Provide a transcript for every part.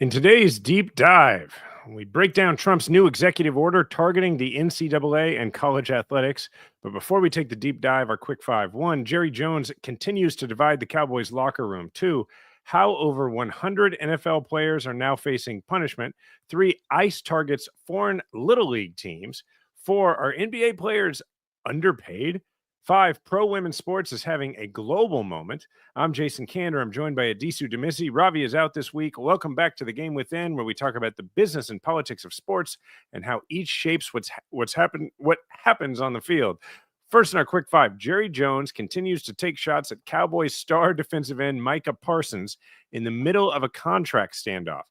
In today's deep dive, we break down Trump's new executive order targeting the NCAA and college athletics. But before we take the deep dive, our quick five. One, Jerry Jones continues to divide the Cowboys locker room. Two, how over 100 NFL players are now facing punishment. Three, ICE targets foreign Little League teams. Four, are NBA players underpaid? Five, pro women's sports is having a global moment. I'm Jason Kander. I'm joined by Adisu Demisi. Ravi is out this week. Welcome back to The Game Within, where we talk about the business and politics of sports and how each shapes what happens on the field. First in our quick five, Jerry Jones continues to take shots at Cowboys star defensive end Micah Parsons in the middle of a contract standoff.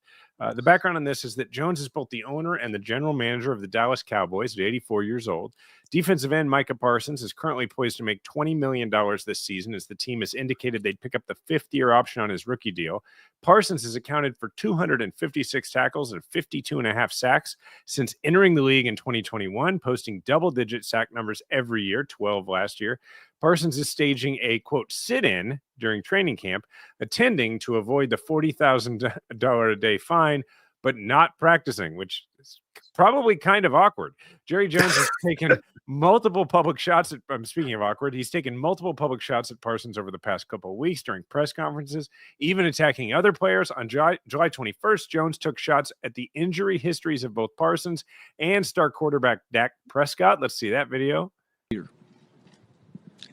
The background on this is that Jones is both the owner and the general manager of the Dallas Cowboys at 84 years old. Defensive end Micah Parsons is currently poised to make $20 million this season, as the team has indicated they'd pick up the fifth-year option on his rookie deal. Parsons has accounted for 256 tackles and 52.5 sacks since entering the league in 2021, posting double-digit sack numbers every year, 12 last year. Parsons is staging a, quote, sit-in during training camp, attending to avoid the $40,000 a day fine, but not practicing, which is probably kind of awkward. Jerry Jones has taken multiple public shots at, speaking of awkward, he's taken multiple public shots at Parsons over the past couple of weeks during press conferences, even attacking other players. On July 21st, Jones took shots at the injury histories of both Parsons and star quarterback Dak Prescott. Let's see that video.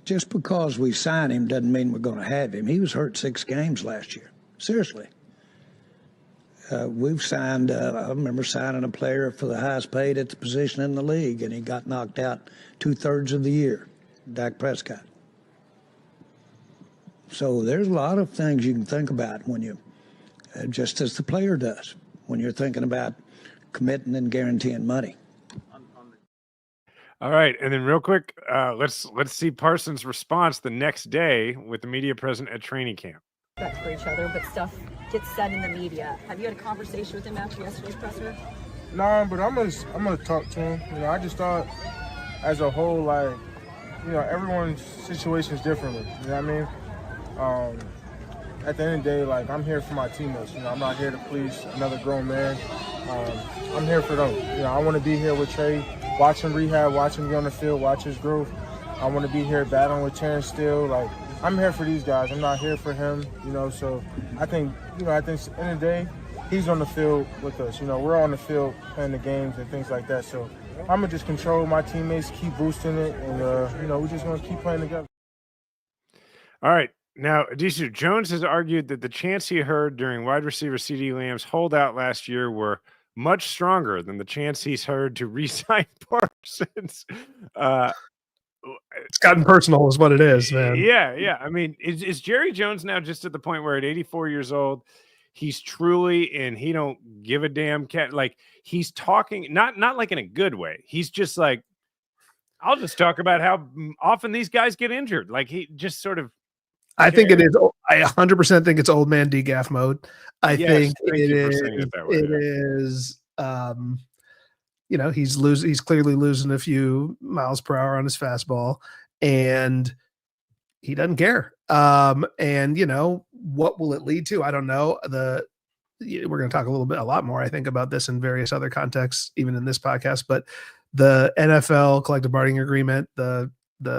Just because we sign him doesn't mean we're going to have him. He was hurt 6 games last year. Seriously. We've signed, I remember signing a player for the highest paid at the position in the league, and he got knocked out 2/3 of the year, Dak Prescott. So there's a lot of things you can think about when you, just as the player does, when you're thinking about committing and guaranteeing money. All right, and then real quick, let's see Parsons' response the next day with the media present at training camp. Respect for each other, but stuff gets said in the media. Have you had a conversation with him after yesterday's presser? No, but I'm gonna talk to him. You know, I just thought, as a whole, like, you know, everyone's situation is differently. You know what I mean? At the end of the day, like, I'm here for my teammates. You know, I'm not here to please another grown man. I'm here for them. You know, I want to be here with Trey. Watch him rehab, watch him get on the field, watch his growth. I want to be here battling with Terrence Steele. Like, I'm here for these guys. I'm not here for him, you know. So I think at the end of the day, he's on the field with us. You know, we're on the field playing the games and things like that. So I'm going to just control my teammates, keep boosting it, and, you know, we're just going to keep playing together. All right. Now, Adisu, Jones has argued that the chants he heard during wide receiver CeeDee Lamb's holdout last year were much stronger than the chance he's heard to re-sign Parsons. It's gotten personal is what it is, man. Yeah. I mean, is Jerry Jones now just at the point where at 84 years old, he's truly, and he don't give a damn cat, like he's talking, not like in a good way. He's just like, I'll just talk about how often these guys get injured. Like he just sort of, I think it is. I 100% think it's old man DGAF mode. I think it is. You know, he's clearly losing a few miles per hour on his fastball, and he doesn't care. And you know, what will it lead to? I don't know. We're going to talk a lot more, I think, about this in various other contexts, even in this podcast. But the NFL collective bargaining agreement, the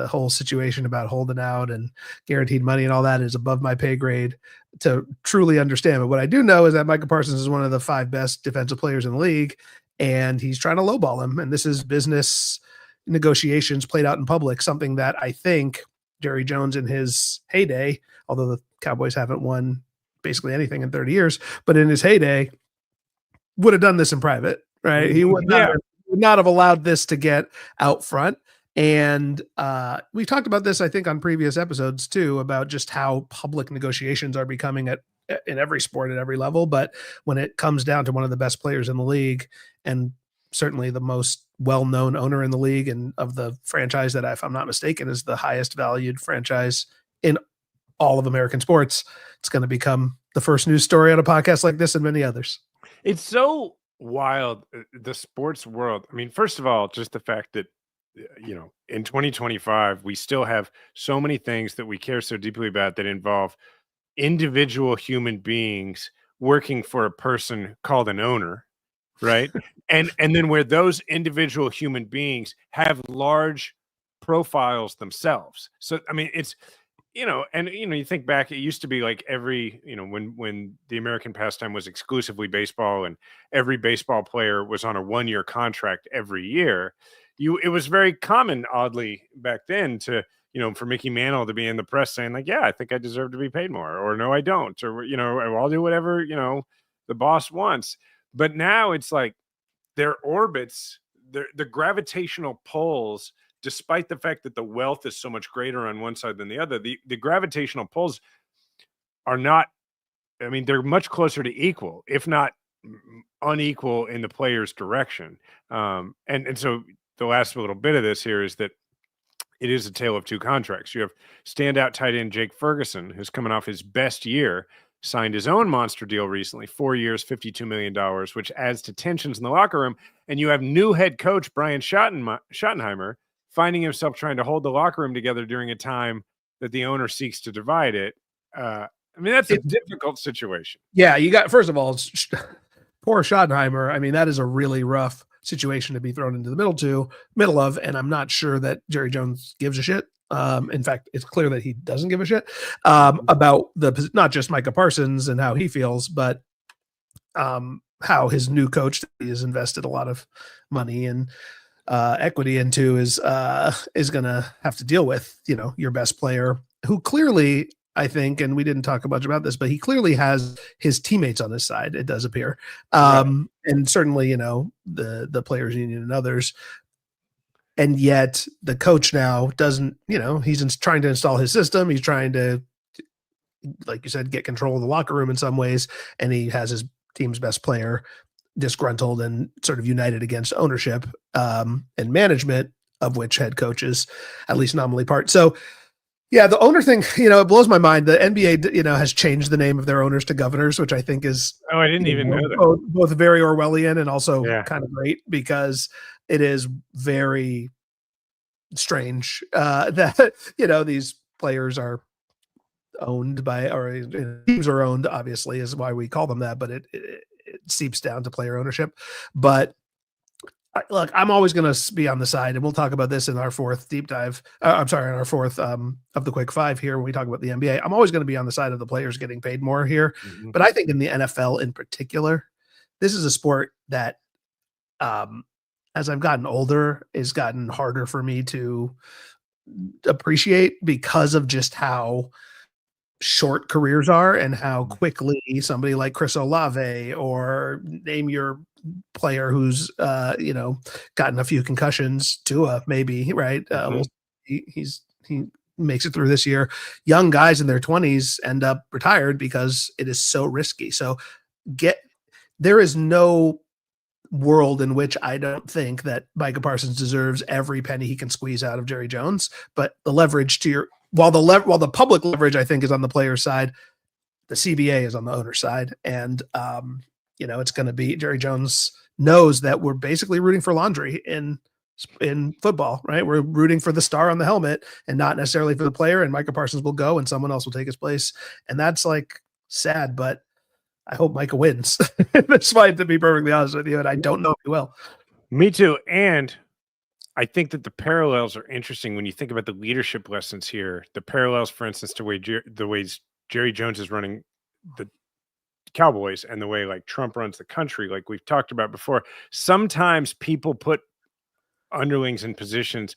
whole situation about holding out and guaranteed money and all that is above my pay grade to truly understand. But what I do know is that Micah Parsons is one of the 5 best defensive players in the league, and he's trying to lowball him. And this is business negotiations played out in public, something that I think Jerry Jones in his heyday, although the Cowboys haven't won basically anything in 30 years, but in his heyday would have done this in private, right? He would not have allowed this to get out front. And we've talked about this, I think, on previous episodes too, about just how public negotiations are becoming in every sport at every level. But when it comes down to one of the best players in the league, and certainly the most well-known owner in the league, and of the franchise that, if I'm not mistaken, is the highest valued franchise in all of American sports, it's going to become the first news story on a podcast like this and many others. It's so wild, the sports world. I mean, first of all, just the fact that, you know, in 2025, we still have so many things that we care so deeply about that involve individual human beings working for a person called an owner, right? and then where those individual human beings have large profiles themselves. So I mean, it's you think back, it used to be like every, when the American pastime was exclusively baseball and every baseball player was on a 1-year contract every year. It was very common, oddly, back then to, for Mickey Mantle to be in the press saying like, yeah, I think I deserve to be paid more, or no, I don't, or, I'll do whatever, the boss wants. But now it's like their orbits, the gravitational pulls, despite the fact that the wealth is so much greater on one side than the other, the gravitational pulls are not, I mean, they're much closer to equal, if not unequal in the player's direction. And so the last little bit of this here is that it is a tale of two contracts. You have standout tight end Jake Ferguson, who's coming off his best year, signed his own monster deal recently, 4 years, $52 million, which adds to tensions in the locker room. And you have new head coach Brian Schottenheimer finding himself trying to hold the locker room together during a time that the owner seeks to divide it. I mean, that's a difficult situation. Yeah, you got, first of all, poor Schottenheimer. I mean, that is a really rough situation to be thrown into the middle of, and I'm not sure that Jerry Jones gives a shit. In fact, it's clear that he doesn't give a shit about not just Micah Parsons and how he feels, but how his new coach that he has invested a lot of money and equity into is going to have to deal with, your best player, who clearly, I think, and we didn't talk much about this, but he clearly has his teammates on his side, it does appear. And certainly, the players union and others. And yet the coach now doesn't, he's trying to install his system. He's trying to, like you said, get control of the locker room in some ways. And he has his team's best player disgruntled and sort of united against ownership and management, of which head coach is at least nominally part. So, yeah, the owner thing, it blows my mind. The NBA, has changed the name of their owners to governors, which I think is I didn't even know that. Both very Orwellian and also kind of great, because it is very strange that these players are owned by, or teams are owned, obviously, is why we call them that, but it seeps down to player ownership. But look, I'm always going to be on the side, and we'll talk about this in our fourth deep dive. In our fourth of the quick five here, when we talk about the NBA, I'm always going to be on the side of the players getting paid more here. Mm-hmm. But I think in the NFL in particular, this is a sport that, as I've gotten older, has gotten harder for me to appreciate, because of just how short careers are and how quickly somebody like Chris Olave, or name your player who's gotten a few concussions, Tua maybe, right? He makes it through this year. Young guys in their 20s end up retired because it is so risky. So there is no world in which I don't think that Micah Parsons deserves every penny he can squeeze out of Jerry Jones. But the leverage while the public leverage, I think, is on the player's side, the CBA is on the owner's side. And, it's going to be, Jerry Jones knows that we're basically rooting for laundry in football, right? We're rooting for the star on the helmet and not necessarily for the player. And Micah Parsons will go and someone else will take his place. And that's like sad, but I hope Micah wins. That's fine, to be perfectly honest with you. And I don't know if he will. Me too. And I think that the parallels are interesting when you think about the leadership lessons here. The parallels, for instance, to the ways Jerry Jones is running the Cowboys and the way like Trump runs the country, like we've talked about before. Sometimes people put underlings in positions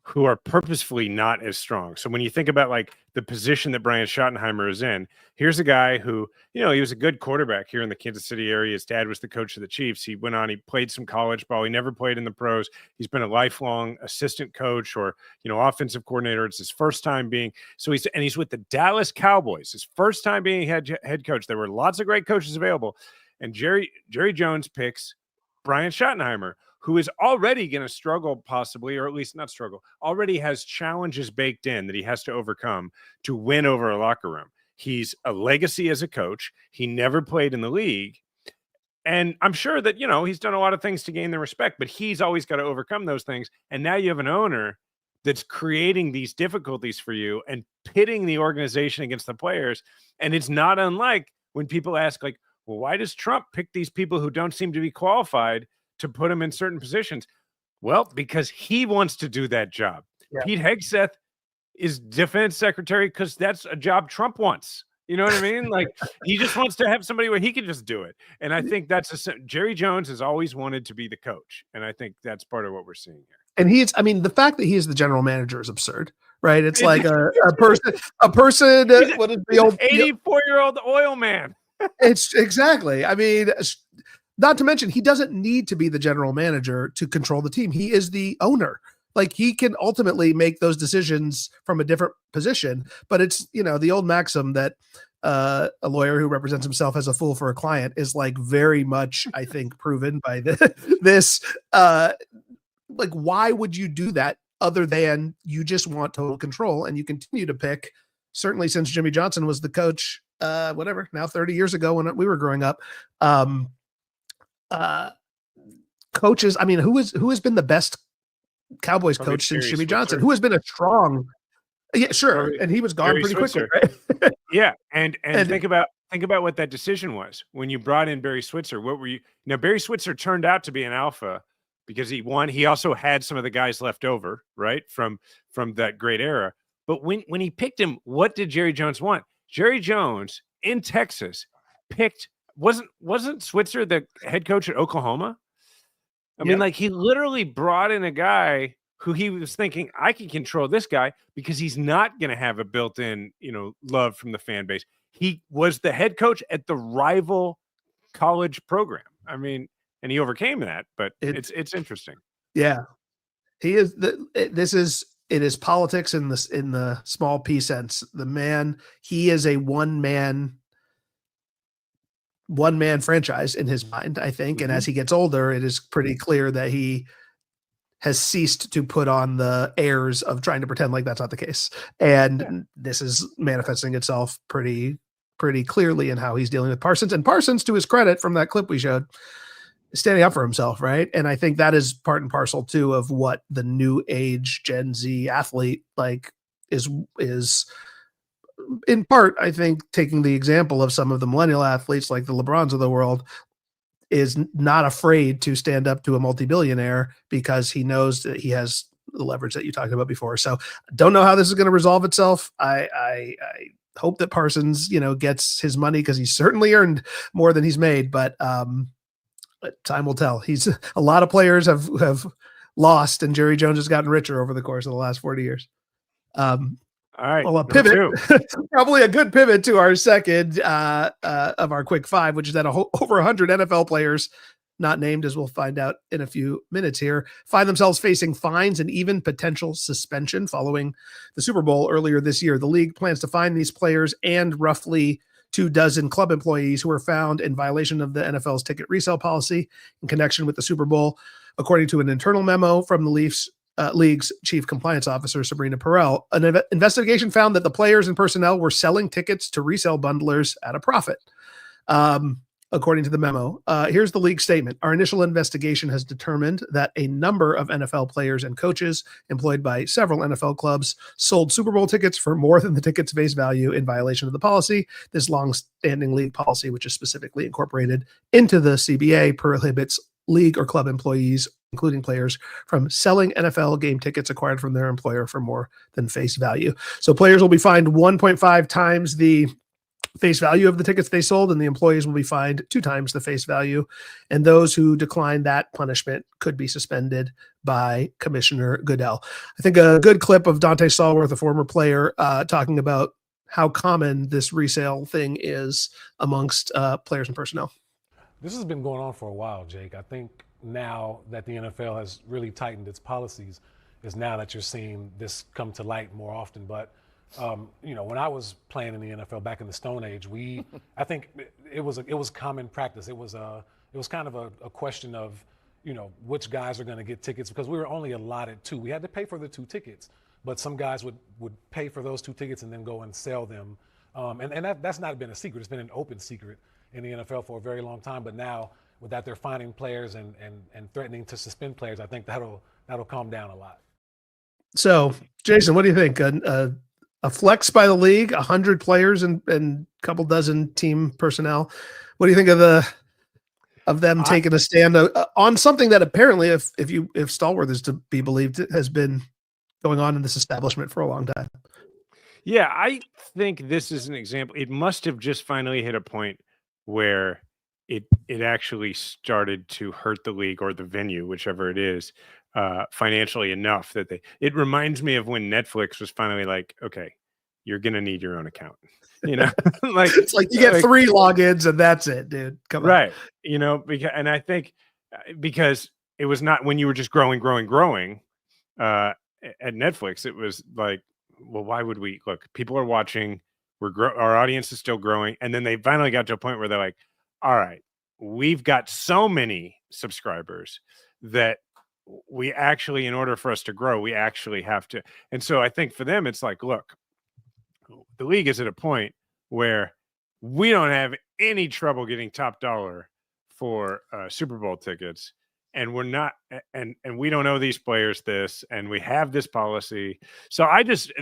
who are purposefully not as strong. So when you think about like the position that Brian Schottenheimer is in, here's a guy who, he was a good quarterback here in the Kansas City area. His dad was the coach of the Chiefs. He went on, he played some college ball. He never played in the pros. He's been a lifelong assistant coach or, offensive coordinator. It's his first time being, he's with the Dallas Cowboys, his first time being head coach. There were lots of great coaches available. And Jerry Jones picks Brian Schottenheimer, who is already going to struggle possibly, or at least not struggle, already has challenges baked in that he has to overcome to win over a locker room. He's a legacy as a coach. He never played in the league. And I'm sure that, he's done a lot of things to gain their respect, but he's always got to overcome those things. And now you have an owner that's creating these difficulties for you and pitting the organization against the players. And it's not unlike when people ask like, well, why does Trump pick these people who don't seem to be qualified to put them in certain positions? Well, because he wants to do that job. Yeah. Pete Hegseth is defense secretary because that's a job Trump wants. You know what I mean? Like, he just wants to have somebody where he can just do it. And I think Jerry Jones has always wanted to be the coach. And I think that's part of what we're seeing here. And the fact that he is the general manager is absurd, right? It's like a person, what is the old 84-year-old oil man? It's exactly. I mean, not to mention, he doesn't need to be the general manager to control the team. He is the owner. Like, he can ultimately make those decisions from a different position, but it's, the old maxim that a lawyer who represents himself as a fool for a client is like very much, I think, proven by this. Like, why would you do that other than you just want total control? And you continue to pick, certainly since Jimmy Johnson was the coach, now 30 years ago when we were growing up, coaches. I mean, who has been the best Cowboys coach since Jimmy Johnson? Who has been a strong? Yeah, sure. And he was gone pretty quickly, right? Yeah. And think about what that decision was when you brought in Barry Switzer. What were you? Now, Barry Switzer turned out to be an alpha because he won. He also had some of the guys left over, right, from that great era. But when he picked him, what did Jerry Jones want? Jerry Jones in Texas wasn't Switzer the head coach at Oklahoma? I mean, like, he literally brought in a guy who he was thinking, I can control this guy because he's not going to have a built-in, love from the fan base. He was the head coach at the rival college program. I mean, and he overcame that, but it's interesting. Yeah. He is it is politics in the small p sense. The man, he is a one man franchise in his mind, I think. Mm-hmm. And as he gets older, it is pretty clear that he has ceased to put on the airs of trying to pretend like that's not the case. And this is manifesting itself pretty clearly in how he's dealing with Parsons. And Parsons, to his credit from that clip we showed, is standing up for himself, right? And I think that is part and parcel too of what the new age Gen Z athlete like is in part, I think, taking the example of some of the millennial athletes like the LeBrons of the world, is not afraid to stand up to a multi-billionaire because he knows that he has the leverage that you talked about before. So don't know how this is going to resolve itself. I hope that Parsons, gets his money because he's certainly earned more than he's made, but time will tell. A lot of players have lost, and Jerry Jones has gotten richer over the course of the last 40 years. All right. Well, a pivot, probably a good pivot to our second of our quick five, which is that over 100 NFL players, not named, as we'll find out in a few minutes here, find themselves facing fines and even potential suspension following the Super Bowl earlier this year. The league plans to fine these players and roughly 24 club employees who were found in violation of the NFL's ticket resale policy in connection with the Super Bowl, according to an internal memo from the League's chief compliance officer, Sabrina Perrell. An investigation found that the players and personnel were selling tickets to resale bundlers at a profit. According to the memo, here's the league statement. Our initial investigation has determined that a number of NFL players and coaches employed by several NFL clubs sold Super Bowl tickets for more than the ticket's face value in violation of the policy. This long-standing league policy, which is specifically incorporated into the CBA, prohibits league or club employees, including players, from selling NFL game tickets acquired from their employer for more than face value. So players will be fined 1.5 times the face value of the tickets they sold, and the employees will be fined 2 times the face value. And those who decline that punishment could be suspended by Commissioner Goodell. I think a good clip of Dante Stallworth, a former player, talking about how common this resale thing is amongst players and personnel. This has been going on for a while, Jake. I think now that the NFL has really tightened its policies is now that you're seeing this come to light more often. But, when I was playing in the NFL back in the Stone Age, I think it was common practice. It was kind of a question of, which guys are going to get tickets, because we were only allotted 2. We had to pay for the 2 tickets, but some guys would pay for those 2 tickets and then go and sell them. And that's not been a secret. It's been an open secret in the NFL for a very long time. But now, with that, they're finding players and threatening to suspend players. I think that'll calm down a lot. So, Jason, what do you think? a flex by the league, 100 players and a couple dozen team personnel. What do you think of them taking a stand on something that apparently, if Stallworth is to be believed, has been going on in this establishment for a long time? Yeah, I think this is an example. It must have just finally hit a point where it actually started to hurt the league or the venue, whichever it is, financially enough that it reminds me of when Netflix was finally like, okay, you're gonna need your own account. Like it's like you get 3 logins and that's it, dude. Come on. Right. And I think because it was not when you were just growing at Netflix, it was like, well, why would we look? People are watching. Our audience is still growing, and then they finally got to a point where they're like, all right, we've got so many subscribers that we actually, in order for us to grow, we actually have to. And so I think for them, it's like, look, the league is at a point where we don't have any trouble getting top dollar for Super Bowl tickets, and we're not, and we don't owe these players this, and we have this policy. So I guess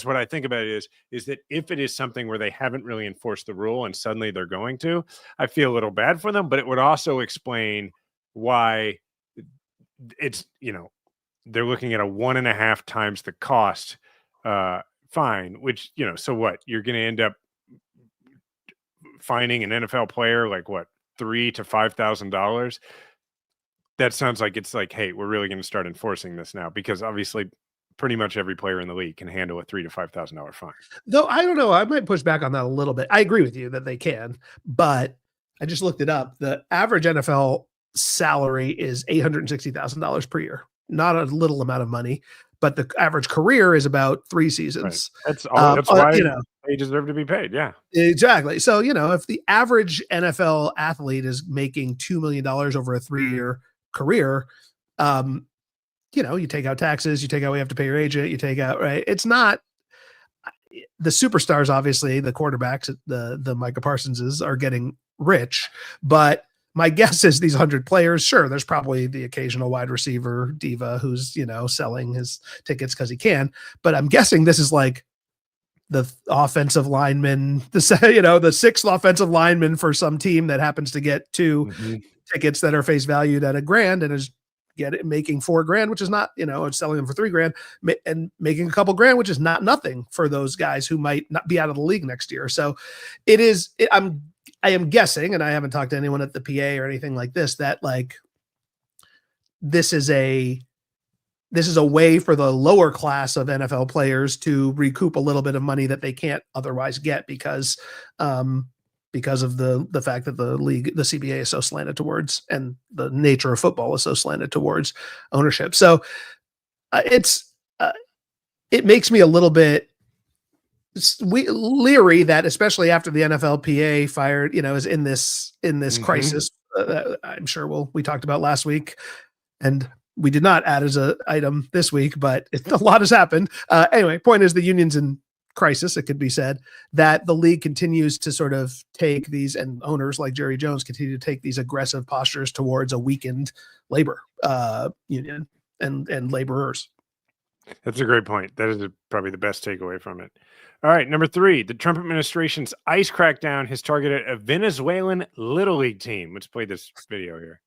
what I think about it is that if it is something where they haven't really enforced the rule and suddenly they're going to, I feel a little bad for them, but it would also explain why it's, they're looking at a 1.5 times the cost fine, which, so what, you're going to end up fining an NFL player like what, $3,000 to $5,000? That sounds like it's like, hey, we're really going to start enforcing this now, because obviously pretty much every player in the league can handle a $3,000 to $5,000 fine. Though I don't know, I might push back on that a little bit. I agree with you that they can, but I just looked it up. The average NFL salary is $860,000 per year. Not a little amount of money, but the average career is about 3 seasons. Right. That's why they deserve to be paid. Yeah, exactly. So, if the average NFL athlete is making $2 million over a 3-year career, you take out taxes, you take out, we have to pay your agent, you take out, right? It's not the superstars, obviously the quarterbacks, the Micah Parsonses are getting rich, but my guess is these 100 players, sure, there's probably the occasional wide receiver diva who's, selling his tickets because he can, but I'm guessing this is like the offensive lineman, the 6th offensive lineman for some team that happens to get 2 tickets that are face valued at $1,000 and is making $4,000, which is not, selling them for $3,000 and making a couple grand, which is not nothing for those guys who might not be out of the league next year. So I am guessing, and I haven't talked to anyone at the PA or anything like this, that like this is a way for the lower class of NFL players to recoup a little bit of money that they can't otherwise get because of the fact that the league, the CBA is so slanted towards, and the nature of football is so slanted towards ownership. So it makes me a little bit leery that, especially after the NFLPA fired, is in this crisis. I'm sure we talked about last week, and we did not add as an item this week, but a lot has happened. Anyway, point is the union's in crisis. It could be said that the league continues to sort of take these, and owners like Jerry Jones continue to take these aggressive postures towards a weakened labor union and laborers. That's a great point. That is probably the best takeaway from it. All right, number 3, the Trump administration's ICE crackdown has targeted a Venezuelan Little League team. Let's play this video here.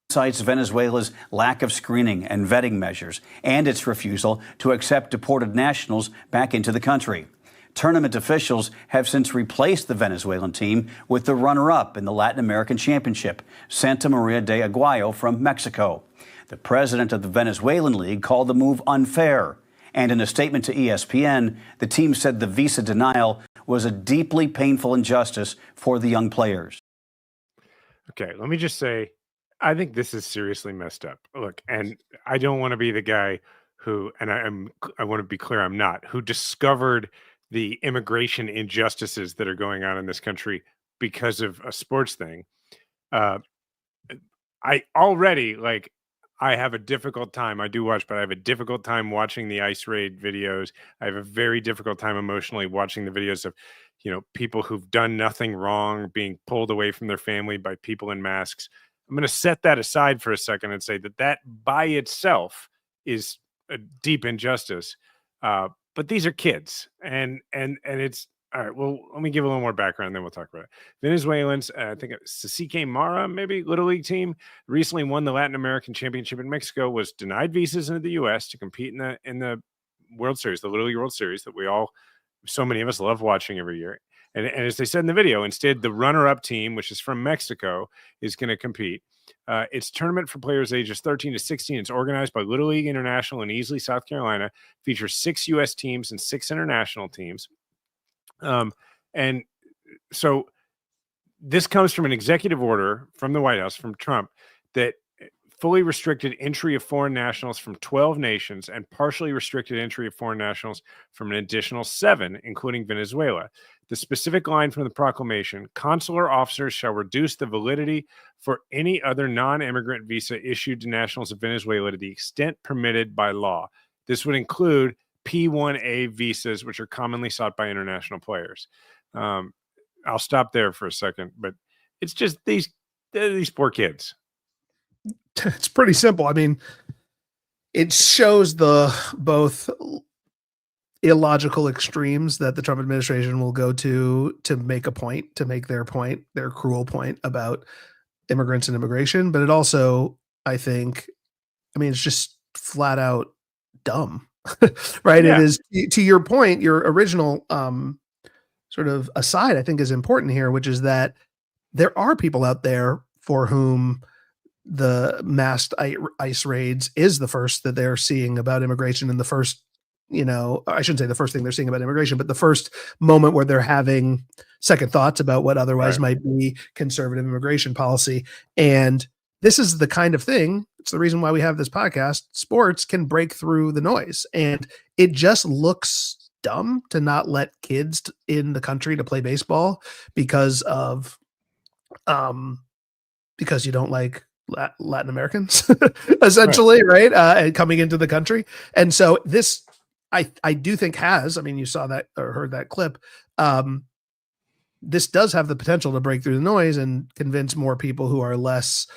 Cites Venezuela's lack of screening and vetting measures and its refusal to accept deported nationals back into the country. Tournament officials have since replaced the Venezuelan team with the runner-up in the Latin American Championship, Santa Maria de Aguayo from Mexico. The president of the Venezuelan League called the move unfair. And in a statement to ESPN, the team said the visa denial was a deeply painful injustice for the young players. Okay, let me just say, I think this is seriously messed up. Look, and I don't want to be the guy who, and I want to be clear, I'm not, who discovered the immigration injustices that are going on in this country because of a sports thing. I have a difficult time. I do watch, but I have a difficult time watching the ICE raid videos. I have a very difficult time emotionally watching the videos of, people who've done nothing wrong being pulled away from their family by people in masks. I'm going to set that aside for a second and say that by itself is a deep injustice. but these are kids, and it's all right. Well, let me give a little more background, then we'll talk about it. Venezuelans, I think Cacique Mara, maybe Little League team, recently won the Latin American Championship in Mexico. Was denied visas into the U.S. to compete in the World Series, the Little League World Series that so many of us love watching every year. And as they said in the video, instead the runner-up team, which is from Mexico, is going to compete. It's a tournament for players ages 13 to 16. It's organized by Little League International in Easley, South Carolina. Features 6 U.S. teams and 6 international teams. And so this comes from an executive order from the White House, from Trump, that fully restricted entry of foreign nationals from 12 nations and partially restricted entry of foreign nationals from an additional 7, including Venezuela. The specific line from the proclamation: consular officers shall reduce the validity for any other non-immigrant visa issued to nationals of Venezuela to the extent permitted by law. This would include P1A visas, which are commonly sought by international players. I'll stop there for a second, but it's just these poor kids. It's pretty simple. I mean, it shows the both illogical extremes that the Trump administration will go to make a point, to make their point, their cruel point about immigrants and immigration. But it also, I think, I mean, it's just flat out dumb, right? Yeah. It is, to your point, your original sort of aside, I think is important here, which is that there are people out there for whom the mass ICE raids is the first that they're seeing about immigration, and the first, I shouldn't say the first thing they're seeing about immigration, but the first moment where they're having second thoughts about what otherwise might be conservative immigration policy. And this is the kind of thing, it's the reason why we have this podcast. Sports can break through the noise, and it just looks dumb to not let kids in the country to play baseball because you don't like Latin Americans, essentially, right? And coming into the country. And so this, I do think has, I mean, you saw that or heard that clip. This does have the potential to break through the noise and convince more people who are less,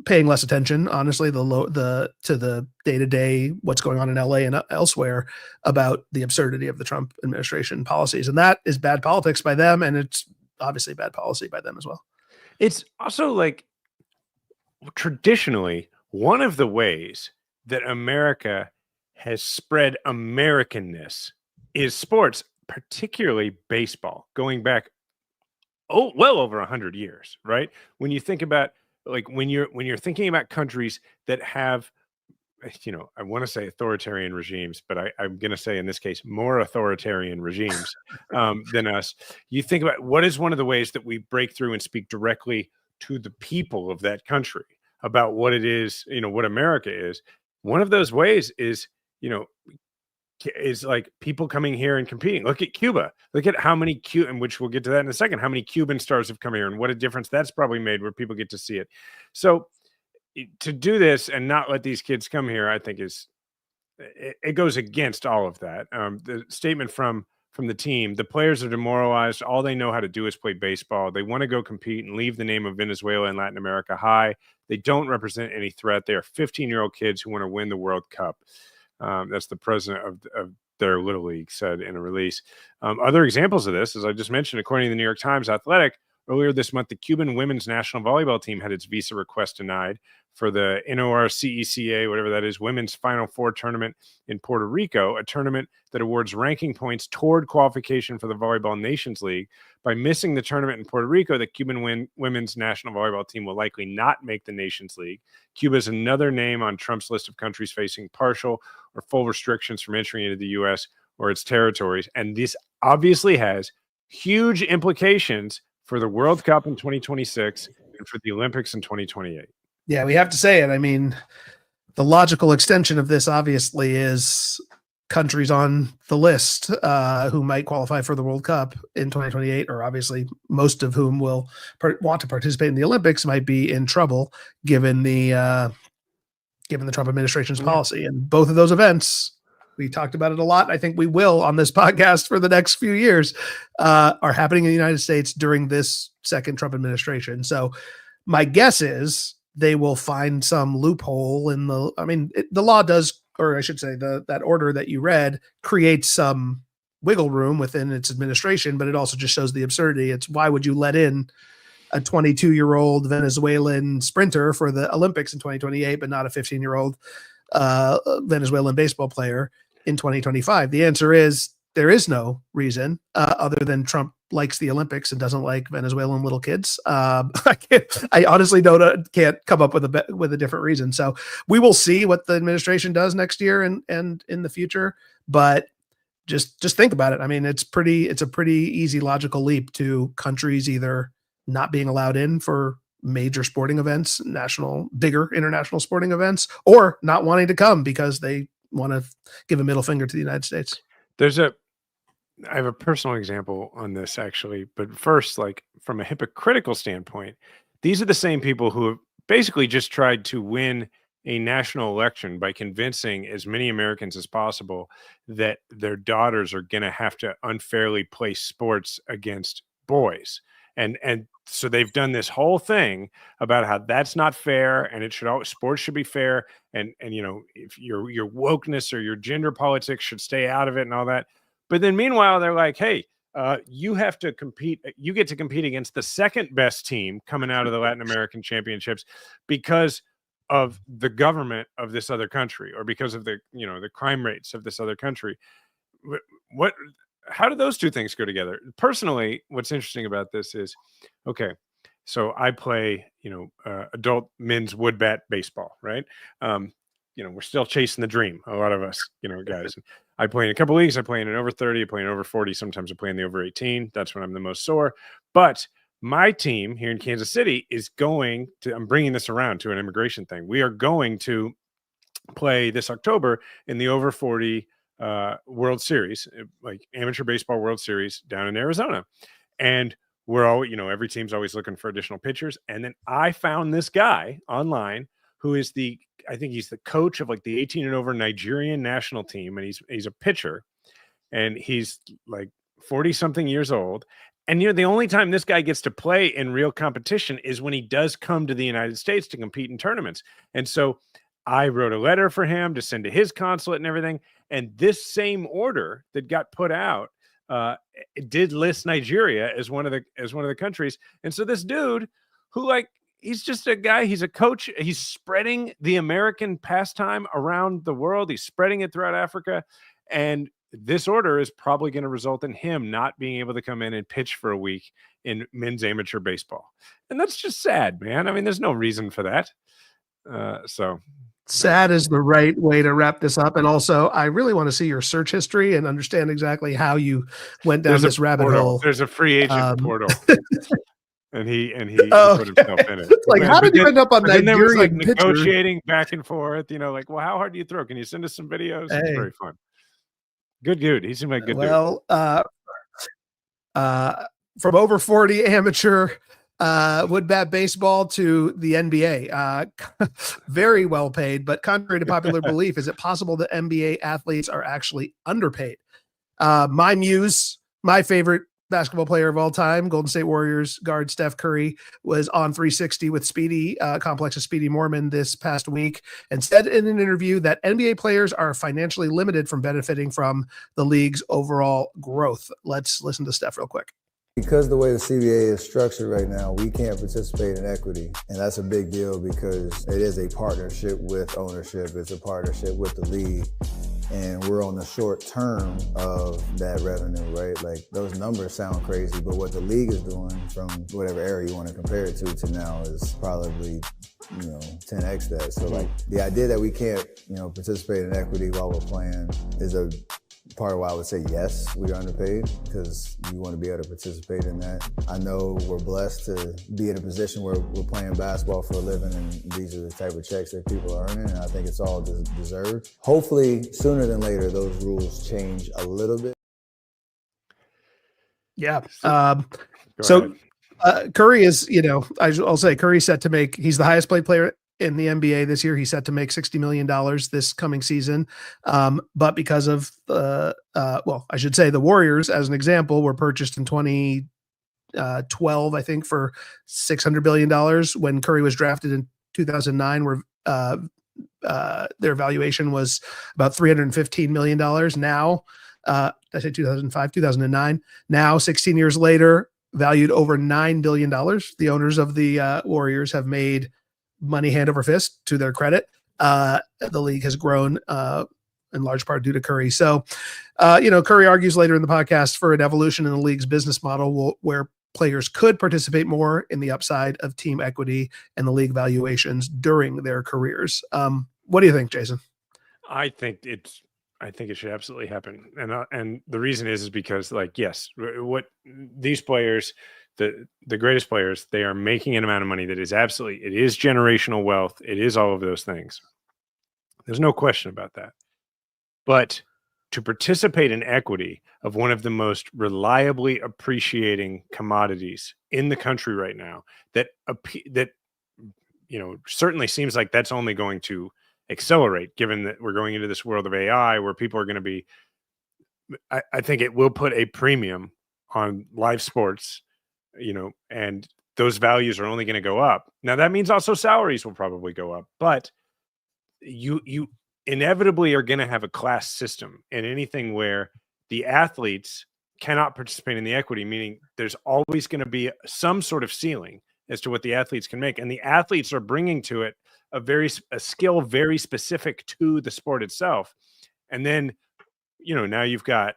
paying less attention, honestly, to the day-to-day, what's going on in LA and elsewhere, about the absurdity of the Trump administration policies. And that is bad politics by them. And it's obviously bad policy by them as well. It's also like, traditionally, one of the ways that America has spread Americanness is sports, particularly baseball, going back well over 100 years, right? When you think about, like, when you're thinking about countries that have, I want to say authoritarian regimes, but I'm going to say in this case more authoritarian regimes than us. You think about what is one of the ways that we break through and speak directly to the people of that country about what it is, what America is. One of those ways is, is like people coming here and competing. Look at Cuba. Look at how many and which we'll get to that in a second, how many Cuban stars have come here and what a difference that's probably made where people get to see it. So to do this and not let these kids come here, I think it goes against all of that. The statement from the team: the players are demoralized. All they know how to do is play baseball. They want to go compete and leave the name of Venezuela and Latin America high. They don't represent any threat. They are 15-year-old kids who want to win the World Cup. That's the president of their Little League said in a release. Other examples of this, as I just mentioned, according to the New York Times Athletic, earlier this month, the Cuban women's national volleyball team had its visa request denied for the NORCECA, whatever that is, women's Final Four tournament in Puerto Rico, a tournament that awards ranking points toward qualification for the Volleyball Nations League. By missing the tournament in Puerto Rico, the Cuban women's national volleyball team will likely not make the Nations League. Cuba is another name on Trump's list of countries facing partial or full restrictions from entering into the U.S. or its territories. And this obviously has huge implications for the World Cup in 2026 and for the Olympics in 2028. Yeah, we have to say it. I mean, the logical extension of this obviously is countries on the list who might qualify for the World Cup in 2028, or obviously most of whom will want to participate in the Olympics, might be in trouble given the Trump administration's policy. And both of those events, we talked about it a lot, I think we will on this podcast for the next few years, are happening in the United States during this second Trump administration. So my guess is they will find some loophole in the law does or I should say that order that you read creates some wiggle room within its administration, but it also just shows the absurdity. It's why would you let in a 22-year-old Venezuelan sprinter for the Olympics in 2028, but not a 15-year-old Venezuelan baseball player in 2025? The answer is there is no reason other than Trump likes the Olympics and doesn't like Venezuelan little kids. I honestly can't come up with a different reason. So we will see what the administration does next year and in the future. But just think about it. I mean, it's a pretty easy logical leap to countries either not being allowed in for major sporting events, bigger international sporting events, or not wanting to come because they want to give a middle finger to the United States. I have a personal example on this actually, but first, like from a hypocritical standpoint, these are the same people who have basically just tried to win a national election by convincing as many Americans as possible that their daughters are going to have to unfairly play sports against boys. And so they've done this whole thing about how that's not fair, and sports should be fair, and if your wokeness or your gender politics should stay out of it and all that. But then meanwhile, they're like, hey, you have to compete. You get to compete against the second best team coming out of the Latin American championships because of the government of this other country, or because of the crime rates of this other country. How do those two things go together? Personally, what's interesting about this is, okay, so I play, adult men's wood bat baseball, right? We're still chasing the dream. A lot of us, guys. I play in a couple leagues. I play in an over 30. I play in over 40. Sometimes I play in the over 18. That's when I'm the most sore. But my team here in Kansas City is I'm bringing this around to an immigration thing. We are going to play this October in the over 40 World Series, like amateur baseball World Series down in Arizona. And we're all, every team's always looking for additional pitchers. And then I found this guy online who is I think he's the coach of like the 18 and over Nigerian national team. And he's a pitcher, and he's like 40 something years old. And, the only time this guy gets to play in real competition is when he does come to the United States to compete in tournaments. And so I wrote a letter for him to send to his consulate and everything. And this same order that got put out it did list Nigeria as one of the countries. And so this dude who, like, he's just a guy, he's a coach, he's spreading the American pastime around the world. He's spreading it throughout Africa. And this order is probably going to result in him not being able to come in and pitch for a week in men's amateur baseball. And that's just sad, man. I mean, there's no reason for that. So sad is the right way to wrap this up. And also, I really want to see your search history and understand exactly how you went down this rabbit hole. There's a free agent portal. And he put himself in it. Like, how did you end up on Nigerian like negotiating back and forth? Like, well, how hard do you throw? Can you send us some videos? Hey. It's very fun. Good dude. He seemed like a good dude. Well, from over 40 amateur wood bat baseball to the NBA, very well paid. But contrary to popular belief, is it possible that NBA athletes are actually underpaid? My muse, my favorite basketball player of all time, Golden State Warriors guard Steph Curry, was on 360 with Speedy, Complex of Speedy Mormon this past week, and said in an interview that NBA players are financially limited from benefiting from the league's overall growth. Let's listen to Steph real quick. Because the way the CBA is structured right now, we can't participate in equity. And that's a big deal because it is a partnership with ownership. It's a partnership with the league. And we're on the short term of that revenue, right? Like, those numbers sound crazy, but what the league is doing from whatever era you want to compare it to now is probably, 10x that. So like, the idea that we can't, participate in equity while we're playing is a part of why I would say yes, we are underpaid, because you want to be able to participate in that. I know we're blessed to be in a position where we're playing basketball for a living, and these are the type of checks that people are earning, and I think it's all deserved. Hopefully, sooner than later, those rules change a little bit. Yeah. Curry is, I'll say Curry's set to make, he's the highest paid player in the NBA this year. He's set to make $60 million this coming season. But because of I should say the Warriors, as an example, were purchased in 2012, I think, for $600 billion. When Curry was drafted in 2009, were their valuation was about $315 million. Now, I say 2005, 2009. Now, 16 years later, valued over $9 billion. The owners of the Warriors have made money hand over fist, to their credit. The league has grown in large part due to Curry. So, Curry argues later in the podcast for an evolution in the league's business model where players could participate more in the upside of team equity and the league valuations during their careers. What do you think, Jason? I think it should absolutely happen. And the reason is because, like, yes, what these players, the greatest players, they are making an amount of money that is it is generational wealth. It is all of those things. There's no question about that. But to participate in equity of one of the most reliably appreciating commodities in the country right now, that certainly seems like that's only going to accelerate, given that we're going into this world of AI where people are going to be, I think it will put a premium on live sports, and those values are only going to go up. Now, that means also salaries will probably go up, but you inevitably are going to have a class system in anything where the athletes cannot participate in the equity, meaning there's always going to be some sort of ceiling as to what the athletes can make. And the athletes are bringing to it a skill very specific to the sport itself. And then, now you've got,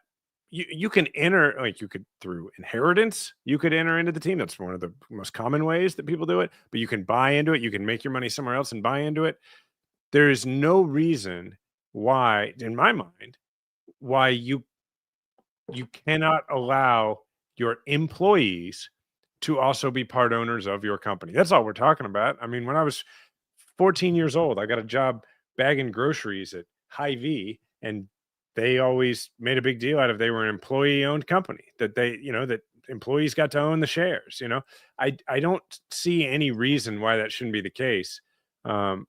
you can enter, like, you could through inheritance, you could enter into the team. That's one of the most common ways that people do it, but you can buy into it. You can make your money somewhere else and buy into it. There is no reason why, in my mind, why you cannot allow your employees to also be part owners of your company. That's all we're talking about. I mean, when I was 14 years old, I got a job bagging groceries at Hy-Vee, and they always made a big deal out of, they were an employee-owned company, that that employees got to own the shares. I don't see any reason why that shouldn't be the case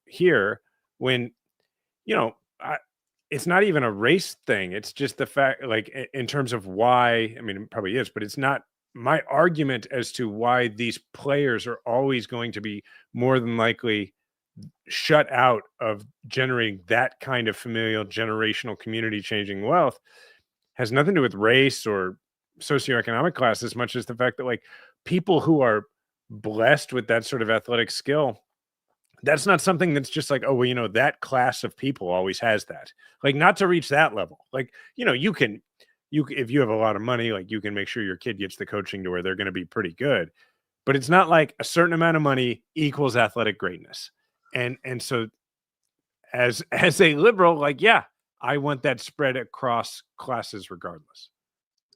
here. When, it's not even a race thing. It's just the fact, like, in terms of why, I mean, it probably is, but it's not my argument as to why these players are always going to be more than likely shut out of generating that kind of familial, generational, community changing wealth has nothing to do with race or socioeconomic class as much as the fact that, like, people who are blessed with that sort of athletic skill, that's not something that's just like, oh, well, that class of people always has that. Like, not to reach that level. Like, if you have a lot of money, like, you can make sure your kid gets the coaching to where they're going to be pretty good. But it's not like a certain amount of money equals athletic greatness. And so as a liberal, like, yeah, I want that spread across classes regardless.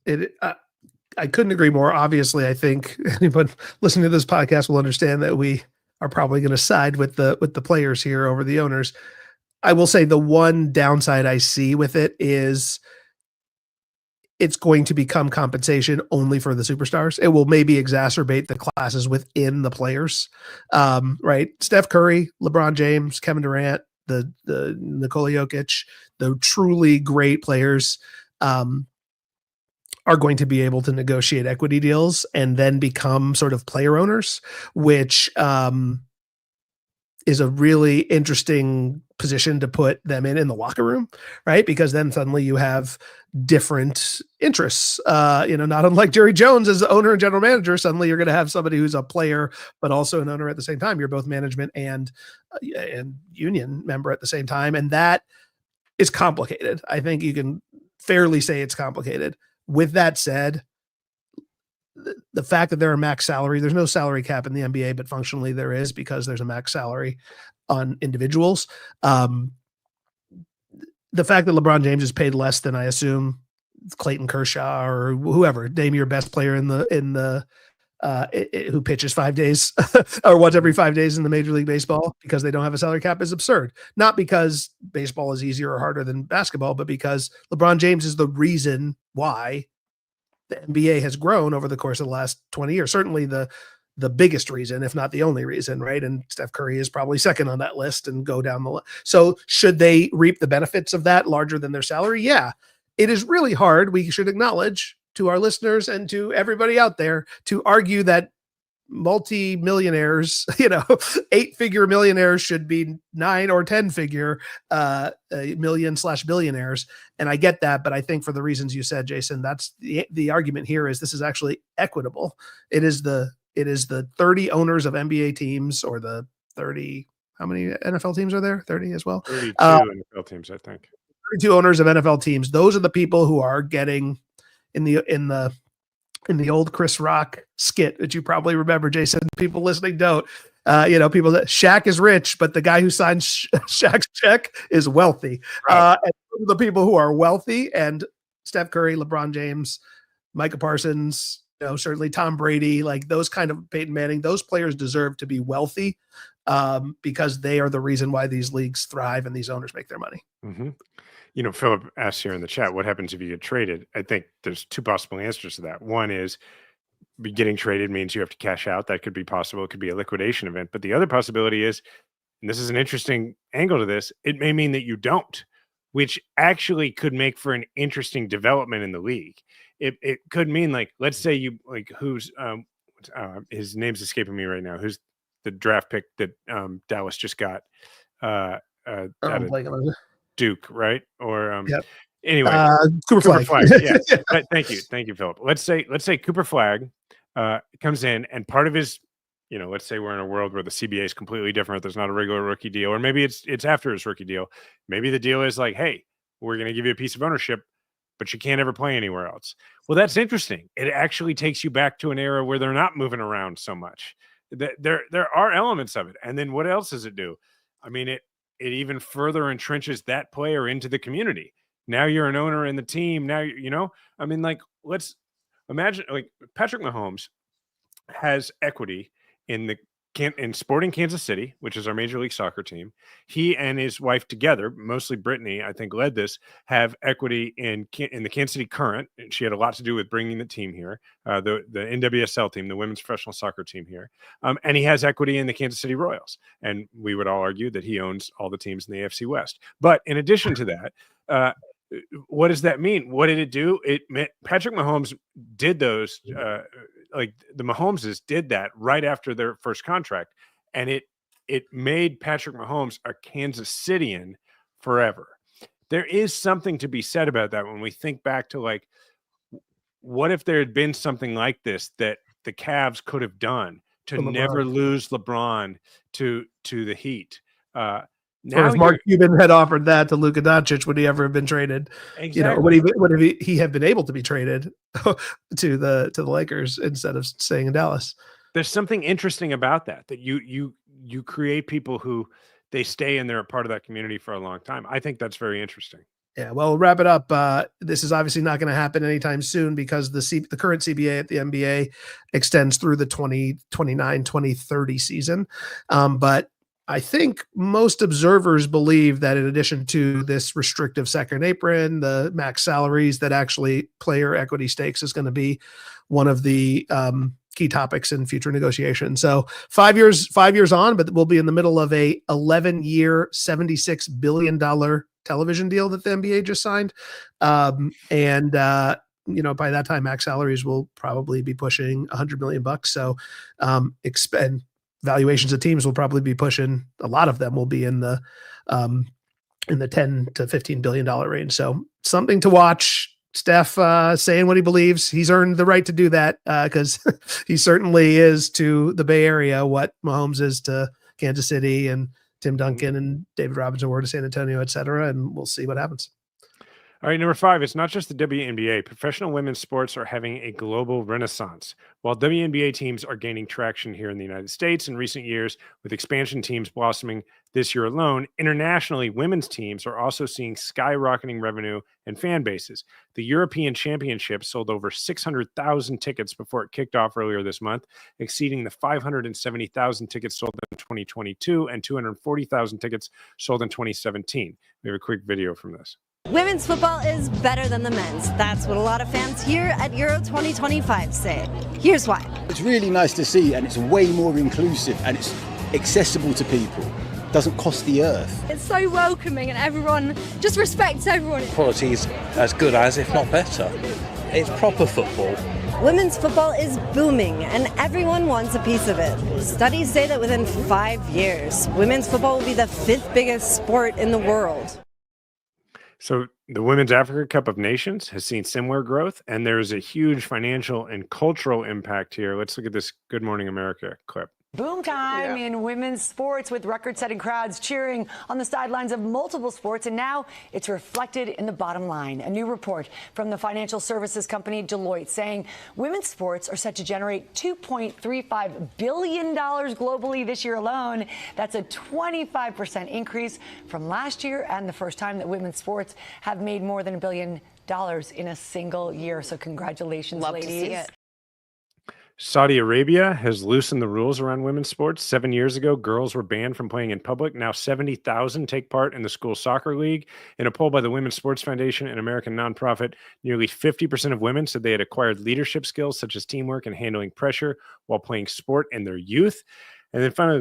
I couldn't agree more. Obviously, I think anyone listening to this podcast will understand that we are probably going to side with the players here over the owners. I will say the one downside I see with it is it's going to become compensation only for the superstars. It will maybe exacerbate the classes within the players. Right. Steph Curry, LeBron James, Kevin Durant, the Nikola Jokic, the truly great players, are going to be able to negotiate equity deals and then become sort of player owners, which is a really interesting position to put them in the locker room, right? Because then suddenly you have different interests. Not unlike Jerry Jones as the owner and general manager, suddenly you're going to have somebody who's a player, but also an owner at the same time. You're both management and union member at the same time. And that is complicated. I think you can fairly say it's complicated. With that said, the fact that there are max salary, there's no salary cap in the NBA, but functionally there is because there's a max salary on individuals. The fact that LeBron James is paid less than, I assume, Clayton Kershaw or whoever, name your best player who pitches 5 days or once every 5 days in the Major League Baseball, because they don't have a salary cap, is absurd. Not because baseball is easier or harder than basketball, but because LeBron James is the reason why the NBA has grown over the course of the last 20 years. Certainly the biggest reason, if not the only reason, right? And Steph Curry is probably second on that list and go down the list. So should they reap the benefits of that larger than their salary? Yeah. It is really hard. We should acknowledge to our listeners and to everybody out there to argue that multi-millionaires, 8-figure millionaires should be 9 or 10-figure million/billionaires. And I get that, but I think for the reasons you said, Jason, that's the argument here is this is actually equitable. It is the 30 owners of NBA teams, or the 30, how many NFL teams are there? 30 as well. 32 NFL teams, I think. 32 owners of NFL teams. Those are the people who are getting in the old Chris Rock skit that you probably remember, Jason. People listening don't. People that Shaq is rich, but the guy who signed Shaq's check is wealthy. Right. And the people who are wealthy, and Steph Curry, LeBron James, Micah Parsons, certainly Tom Brady, like those kind of Peyton Manning, those players deserve to be wealthy because they are the reason why these leagues thrive and these owners make their money. Mm-hmm. Philip asked here in the chat, what happens if you get traded? I think there's two possible answers to that. One is getting traded means you have to cash out. That could be possible. It could be a liquidation event. But the other possibility is, and this is an interesting angle to this, it may mean that you don't, which actually could make for an interesting development in the league. It could mean, like, let's say you, like, who's his name's escaping me right now, who's the draft pick that Dallas just got out of Duke, right? Or yep. Anyway, Cooper Flag. Yeah. Thank you, Philip. Let's say Cooper Flag comes in, and part of his, let's say we're in a world where the CBA is completely different. There's not a regular rookie deal, or maybe it's after his rookie deal. Maybe the deal is like, hey, we're going to give you a piece of ownership, but you can't ever play anywhere else. Well, that's interesting. It actually takes you back to an era where they're not moving around so much. There are elements of it. And then what else does it do? I mean, it even further entrenches that player into the community. Now you're an owner in the team. Now, let's imagine, like, Patrick Mahomes has equity in Sporting Kansas City, which is our Major League Soccer team. He and his wife together, mostly Brittany, I think led this, have equity in the Kansas City Current. She had a lot to do with bringing the team here, the NWSL team, the women's professional soccer team here. And he has equity in the Kansas City Royals. And we would all argue that he owns all the teams in the AFC West. But in addition to that, what does that mean? What did it do? It meant Patrick Mahomes did those, like the Mahomeses did that right after their first contract. And it made Patrick Mahomes a Kansas Cityan forever. There is something to be said about that when we think back to, like, what if there had been something like this that the Cavs could have done to never lose LeBron to the Heat? Or if Mark Cuban had offered that to Luka Doncic, would he ever have been traded? Exactly. Would he have been able to be traded to the Lakers instead of staying in Dallas? There's something interesting about that you create people who they stay and they're a part of that community for a long time. I think that's very interesting. Yeah, well, we'll wrap it up. This is obviously not going to happen anytime soon because the current CBA at the NBA extends through the 2029-2030 season. But I think most observers believe that in addition to this restrictive second apron, the max salaries, that actually player equity stakes is going to be one of the key topics in future negotiations. So 5 years on, but we'll be in the middle of a 11-year, $76 billion television deal that the NBA just signed. And by that time, max salaries will probably be pushing $100 million. So valuations of teams will probably be pushing, a lot of them will be in the 10 to $15 billion range. So something to watch. Steph saying what he believes. He's earned the right to do that because he certainly is to the Bay Area what Mahomes is to Kansas City and Tim Duncan and David Robinson were to San Antonio, et cetera. And we'll see what happens. All right, number 5, it's not just the WNBA. Professional women's sports are having a global renaissance. While WNBA teams are gaining traction here in the United States in recent years, with expansion teams blossoming this year alone, internationally, women's teams are also seeing skyrocketing revenue and fan bases. The European Championship sold over 600,000 tickets before it kicked off earlier this month, exceeding the 570,000 tickets sold in 2022 and 240,000 tickets sold in 2017. We have a quick video from this. Women's football is better than the men's. That's what a lot of fans here at Euro 2025 say. Here's why. It's really nice to see, and it's way more inclusive, and it's accessible to people. It doesn't cost the earth. It's so welcoming, and everyone just respects everyone. Quality is as good as, if not better. It's proper football. Women's football is booming and everyone wants a piece of it. Studies say that within 5 years, women's football will be the 5th biggest sport in the world. So the Women's Africa Cup of Nations has seen similar growth, and there is a huge financial and cultural impact here. Let's look at this Good Morning America clip. Boom time in women's sports with record-setting crowds cheering on the sidelines of multiple sports, and now it's reflected in the bottom line. A new report from the financial services company Deloitte saying women's sports are set to generate $2.35 billion globally this year alone. That's a 25% increase from last year and the first time that women's sports have made more than $1 billion in a single year. So congratulations, Love ladies. to see it. Saudi Arabia has loosened the rules around women's sports. 7 years ago, girls were banned from playing in public. Now 70,000 take part in the school soccer league. In a poll by the Women's Sports Foundation, an American nonprofit, nearly 50% of women said they had acquired leadership skills such as teamwork and handling pressure while playing sport in their youth. And then finally,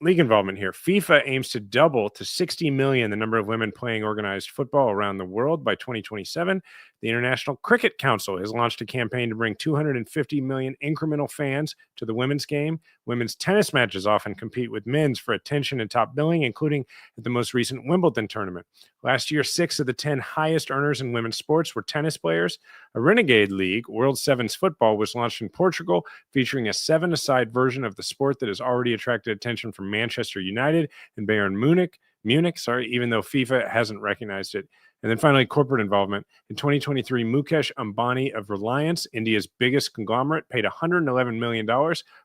league involvement here. FIFA aims to double to 60 million the number of women playing organized football around the world by 2027. The International Cricket Council has launched a campaign to bring 250 million incremental fans to the women's game. Women's tennis matches often compete with men's for attention and top billing, including at the most recent Wimbledon tournament. Last year, 6 of the 10 highest earners in women's sports were tennis players. A renegade league, World Sevens Football, was launched in Portugal, featuring a 7-a-side version of the sport that has already attracted attention from Manchester United and Bayern Munich, even though FIFA hasn't recognized it. And then finally, corporate involvement. In 2023, Mukesh Ambani of Reliance, India's biggest conglomerate, paid $111 million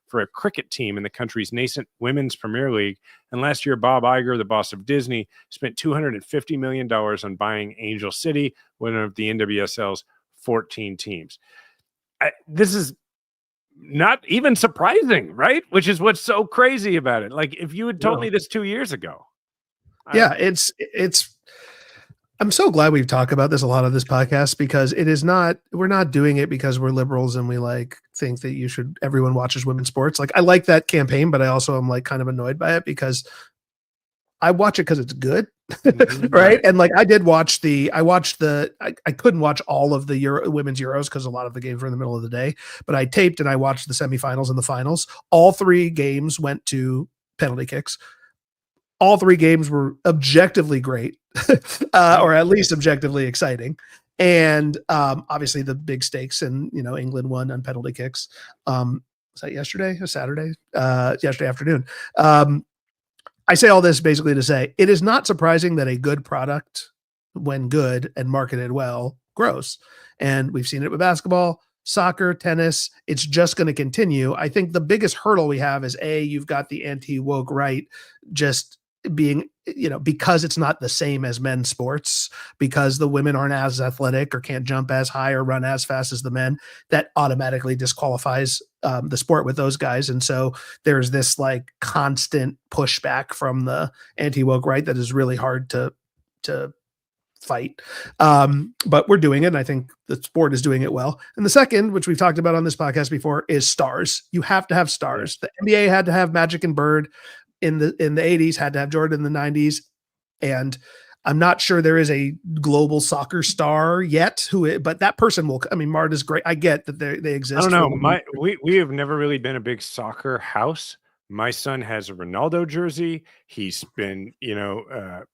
for a cricket team in the country's nascent Women's Premier League. And last year, Bob Iger, the boss of Disney, spent $250 million on buying Angel City, one of the NWSL's 14 teams. This is not even surprising, right? Which is what's so crazy about it. Like, if you had told me this 2 years ago. It's I'm so glad we've talked about this a lot on this podcast, because we're not doing it because we're liberals and we think that everyone watches women's sports. Like, I like that campaign, but I also am kind of annoyed by it because I watch it because it's good. Right. And I couldn't watch all of the women's Euros because a lot of the games were in the middle of the day, but I taped and I watched the semifinals and the finals. All 3 games went to penalty kicks. All 3 games were objectively great, or at least objectively exciting. And obviously the big stakes, and England won on penalty kicks. Was that yesterday or Saturday? Yesterday afternoon. I say all this basically to say it is not surprising that a good product, when good and marketed well, grows. And we've seen it with basketball, soccer, tennis. It's just going to continue. I think the biggest hurdle we have is you've got the anti-woke right just being, because it's not the same as men's sports, because the women aren't as athletic or can't jump as high or run as fast as the men, that automatically disqualifies the sport with those guys. And so there's this constant pushback from the anti-woke right that is really hard to fight. But we're doing it. And I think the sport is doing it well. And the second, which we've talked about on this podcast before, is stars. You have to have stars. The NBA had to have Magic and Bird in the 80s, had to have Jordan in the 90s. And I'm not sure there is a global soccer star yet but that person will, Marta's great. I get that they exist. I don't know. We have never really been a big soccer house. My son has a Ronaldo jersey. He's been,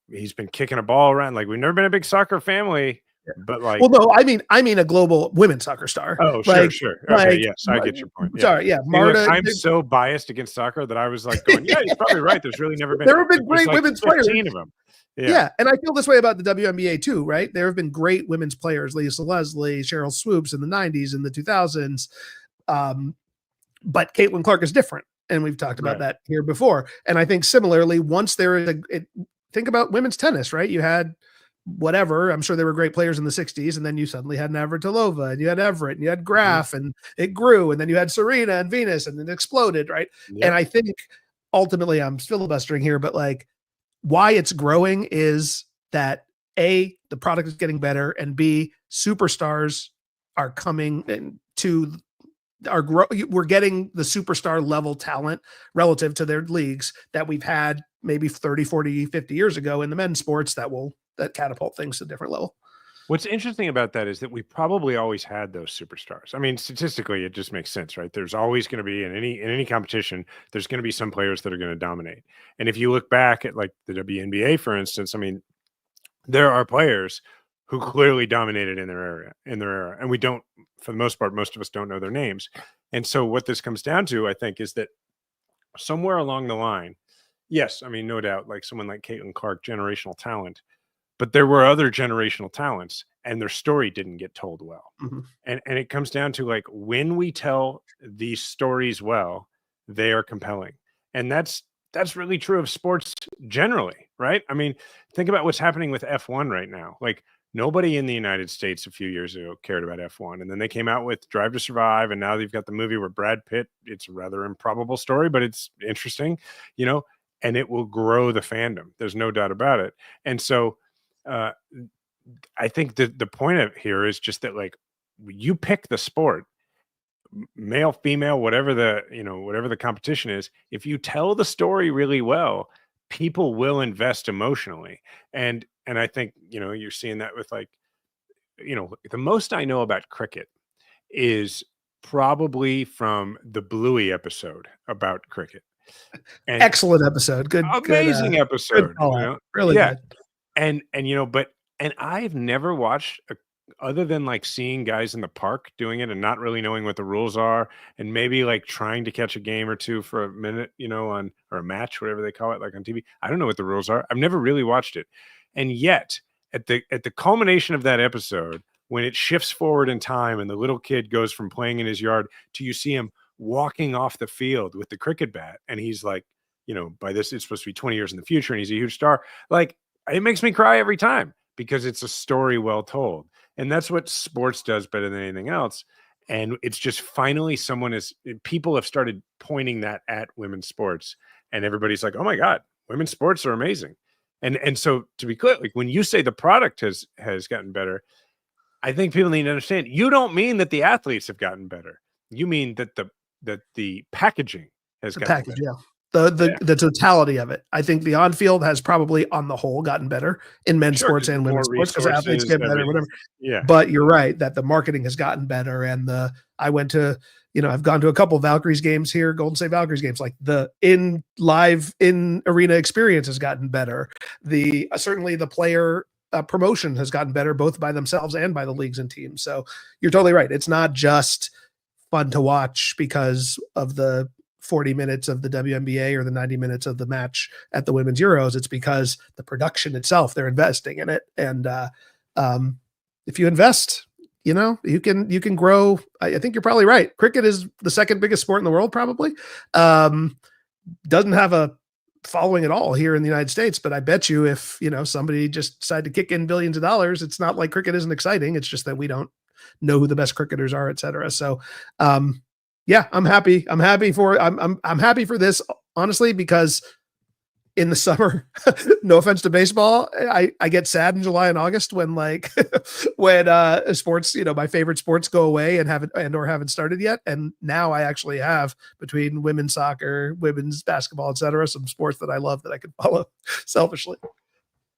he's been kicking a ball around. We've never been a big soccer family, but well, no, I mean a global women's soccer star. Oh, sure. Okay, yes, I get your point. Yeah. Sorry, yeah, Marta. I'm so biased against soccer that I was going, yeah, he's probably right. There's really never been. There have been great women's players. Of them. Yeah, and I feel this way about the WNBA too, right? There have been great women's players, Lisa Leslie, Cheryl Swoops in the 90s and the 2000s. But Caitlin Clark is different. And we've talked about that here before. And I think similarly, once there is think about women's tennis, right? You had whatever, I'm sure there were great players in the 60s. And then you suddenly had Navratilova and you had Everett and you had Graf and it grew. And then you had Serena and Venus and it exploded, right? Yep. And I think ultimately I'm filibustering here, but why it's growing is that A, the product is getting better, and B, superstars are coming to we're getting the superstar level talent relative to their leagues that we've had maybe 30, 40, 50 years ago in the men's sports that catapult things to a different level. What's interesting about that is that we probably always had those superstars. I mean, statistically, it just makes sense, right? There's always going to be in any competition, there's going to be some players that are going to dominate. And if you look back at like the WNBA, for instance, I mean, there are players who clearly dominated in their era, and we don't, for the most part, most of us don't know their names. And so, what this comes down to, I think, is that somewhere along the line, yes, I mean, no doubt, like someone like Caitlin Clark, generational talent, but there were other generational talents and their story didn't get told well. And it comes down to like when we tell these stories well, they are compelling. And that's really true of sports generally, right? I mean, think about what's happening with F1 right now. Like nobody in the United States a few years ago cared about F1. And then they came out with Drive to Survive, and now they've got the movie where Brad Pitt, it's a rather improbable story, but it's interesting, you know, and it will grow the fandom. There's no doubt about it. And so I think the point of here is just that like you pick the sport, male, female, whatever the competition is. If you tell the story really well, people will invest emotionally. And I think you're seeing that with like the most I know about cricket is probably from the Bluey episode about cricket. And excellent episode. Good, amazing episode. Good really good. And and I've never watched other than like seeing guys in the park doing it and not really knowing what the rules are, and maybe like trying to catch a game or two for a minute, or a match, whatever they call it, like on TV. I don't know what the rules are. I've never really watched it. And yet at the culmination of that episode, when it shifts forward in time and the little kid goes from playing in his yard to you see him walking off the field with the cricket bat, and he's like, by this, it's supposed to be 20 years in the future, and he's a huge star. Like, it makes me cry every time because it's a story well told. And that's what sports does better than anything else. And it's just finally people have started pointing that at women's sports, and everybody's like, oh my God, women's sports are amazing. And so to be clear, like when you say the product has gotten better, I think people need to understand, you don't mean that the athletes have gotten better. You mean that the packaging has gotten better. Yeah. The totality of it. I think the on-field has probably on the whole gotten better in men's sports and women's sports because athletes get better, whatever. Yeah. But you're right that the marketing has gotten better. And I've gone to a couple of Valkyries games here, Golden State Valkyries games, like the in arena experience has gotten better. Certainly the player promotion has gotten better, both by themselves and by the leagues and teams. So you're totally right. It's not just fun to watch because of the 40 minutes of the WNBA or the 90 minutes of the match at the Women's Euros. It's because the production itself, they're investing in it. And if you invest, you can grow. I think you're probably right. Cricket is the second biggest sport in the world, probably. Doesn't have a following at all here in the United States, but I bet you if, somebody just decided to kick in billions of dollars, it's not like cricket isn't exciting. It's just that we don't know who the best cricketers are, et cetera. So, yeah, I'm happy. I'm happy for this, honestly, because in the summer, no offense to baseball, I get sad in July and August when sports, my favorite sports go away and haven't started yet. And now I actually have, between women's soccer, women's basketball, et cetera, some sports that I love that I could follow selfishly.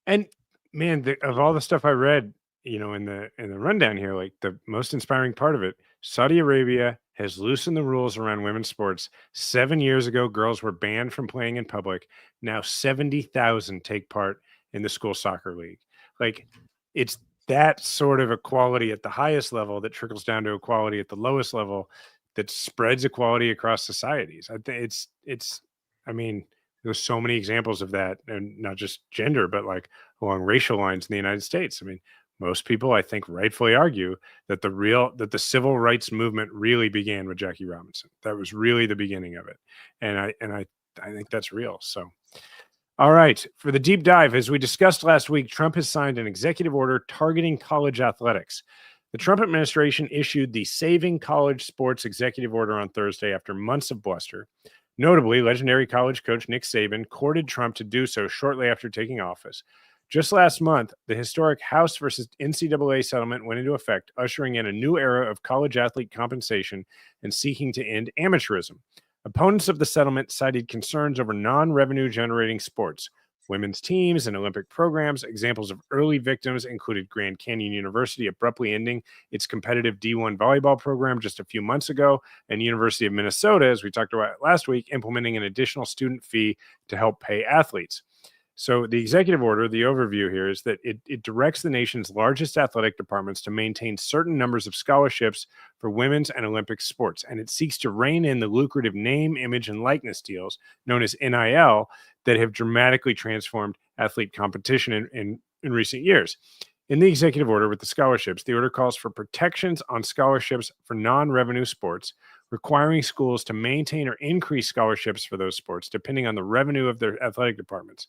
And man, of all the stuff I read, in the rundown here, like the most inspiring part of it, Saudi Arabia has loosened the rules around women's sports. 7 years ago, girls were banned from playing in public. Now 70,000 take part in the school soccer league. Like, it's that sort of equality at the highest level that trickles down to equality at the lowest level that spreads equality across societies. I think there's so many examples of that, and not just gender, but like along racial lines in the United States. I mean, most people, I think, rightfully argue that the civil rights movement really began with Jackie Robinson. That was really the beginning of it. And I think that's real. So, all right. For the deep dive, as we discussed last week, Trump has signed an executive order targeting college athletics. The Trump administration issued the Saving College Sports executive order on Thursday after months of bluster. Notably, legendary college coach Nick Saban courted Trump to do so shortly after taking office. Just last month, the historic House versus NCAA settlement went into effect, ushering in a new era of college athlete compensation and seeking to end amateurism. Opponents of the settlement cited concerns over non-revenue generating sports. women's teams and Olympic programs. Examples of early victims included Grand Canyon University abruptly ending its competitive D1 volleyball program just a few months ago, and University of Minnesota, as we talked about last week, implementing an additional student fee to help pay athletes. So the executive order, the overview here is that it directs the nation's largest athletic departments to maintain certain numbers of scholarships for women's and Olympic sports. And it seeks to rein in the lucrative name, image, and likeness deals known as NIL that have dramatically transformed athlete competition in recent years. In the executive order with the scholarships, the order calls for protections on scholarships for non-revenue sports, requiring schools to maintain or increase scholarships for those sports depending on the revenue of their athletic departments.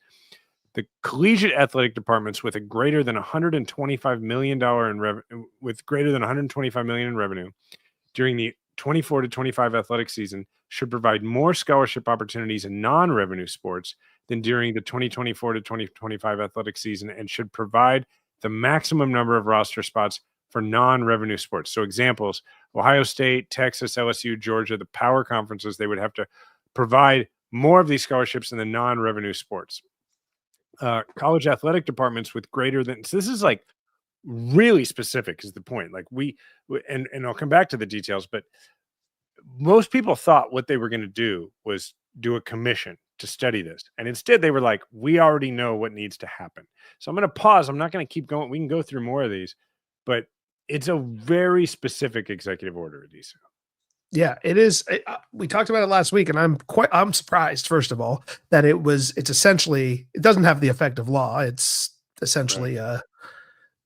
The collegiate athletic departments with a greater than $125 million in revenue during the 24 to 25 athletic season should provide more scholarship opportunities in non-revenue sports than during the 2024 to 2025 athletic season, and should provide the maximum number of roster spots for non-revenue sports. So examples: Ohio State, Texas, LSU, Georgia, the power conferences, they would have to provide more of these scholarships in the non-revenue sports. College athletic departments with greater than, so this is like really specific is the point. Like and I'll come back to the details, but most people thought what they were going to do was do a commission to study this. And instead they were like, we already know what needs to happen. So I'm going to pause. I'm not going to keep going. We can go through more of these, but it's a very specific executive order, Adisa. Yeah, it is. We talked about it last week, and I'm surprised, first of all, that it's essentially, it doesn't have the effect of law. It's essentially a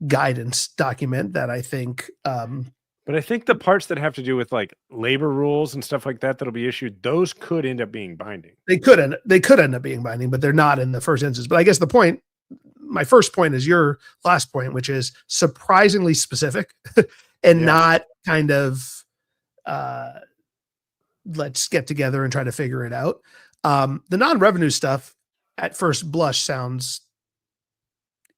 guidance document that I think, but I think the parts that have to do with like labor rules and stuff like that that'll be issued, those could end up being binding. They could end up being binding, but they're not in the first instance. But I guess my first point is your last point, which is surprisingly specific and not kind of, let's get together and try to figure it out. The non-revenue stuff at first blush sounds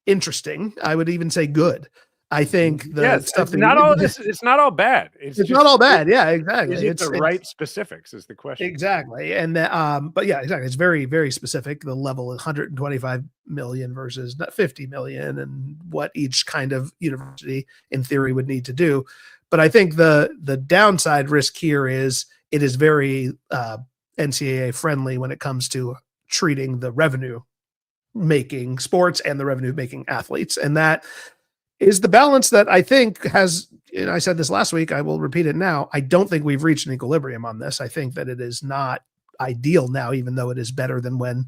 interesting. I would even say good. I think stuff it's not all this. It's not all bad. It's not all bad. Yeah, exactly. It's the right specifics is the question. Exactly. And but yeah, exactly. It's very, very specific. The level is 125 million versus 50 million, and what each kind of university in theory would need to do. But I think the downside risk here is it is very NCAA friendly when it comes to treating the revenue making sports and the revenue making athletes. And that is the balance that I think has, and I said this last week, I will repeat it now. I don't think we've reached an equilibrium on this. I think that it is not ideal now, even though it is better than when,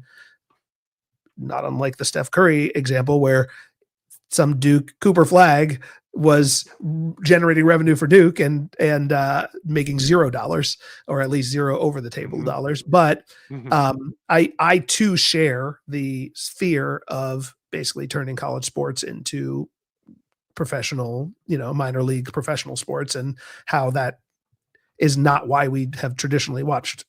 not unlike the Steph Curry example, where some Duke Cooper flag was generating revenue for Duke and making $0, or at least zero over the table dollars. But I too share the fear of basically turning college sports into professional, minor league professional sports, and how that is not why we have traditionally watched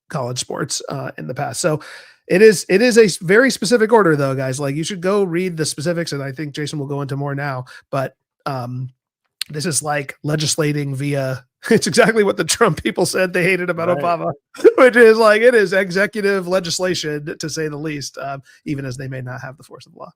college sports in the past. So it is a very specific order, though, guys. Like, you should go read the specifics, and I think Jason will go into more now. But this is like legislating via. It's exactly what the Trump people said they hated about Obama, which is like, it is executive legislation, to say the least, even as they may not have the force of law.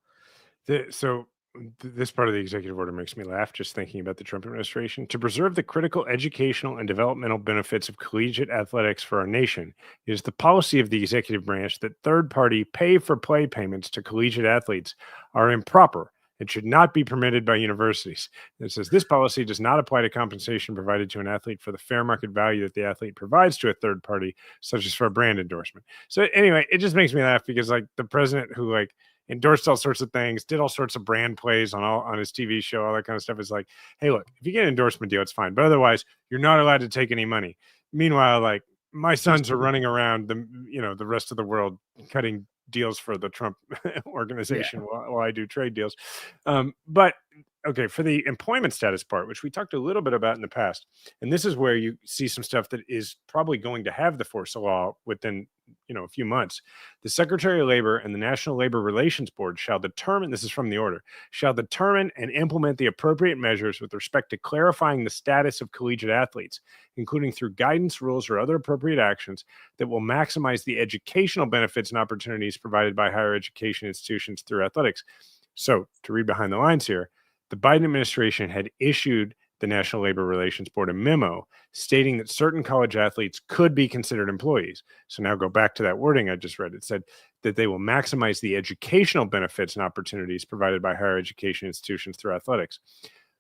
This part of the executive order makes me laugh just thinking about the Trump administration. To preserve the critical educational and developmental benefits of collegiate athletics for our nation, it is the policy of the executive branch that third-party pay-for-play payments to collegiate athletes are improper and should not be permitted by universities. It says this policy does not apply to compensation provided to an athlete for the fair market value that the athlete provides to a third party, such as for a brand endorsement. So anyway, it just makes me laugh because like the president who like endorsed all sorts of things, did all sorts of brand plays on his TV show, all that kind of stuff, is like, hey, look, if you get an endorsement deal, it's fine. But otherwise, you're not allowed to take any money. Meanwhile, like, my sons are running around the rest of the world cutting deals for the Trump organization while I do trade deals. But okay, for the employment status part, which we talked a little bit about in the past, and this is where you see some stuff that is probably going to have the force of law within a few months. The Secretary of Labor and the National Labor Relations Board shall determine, this is from the order, shall determine and implement the appropriate measures with respect to clarifying the status of collegiate athletes, including through guidance, rules, or other appropriate actions that will maximize the educational benefits and opportunities provided by higher education institutions through athletics. So to read behind the lines here, the Biden administration had issued the National Labor Relations Board a memo stating that certain college athletes could be considered employees. So now go back to that wording I just read. It said that they will maximize the educational benefits and opportunities provided by higher education institutions through athletics.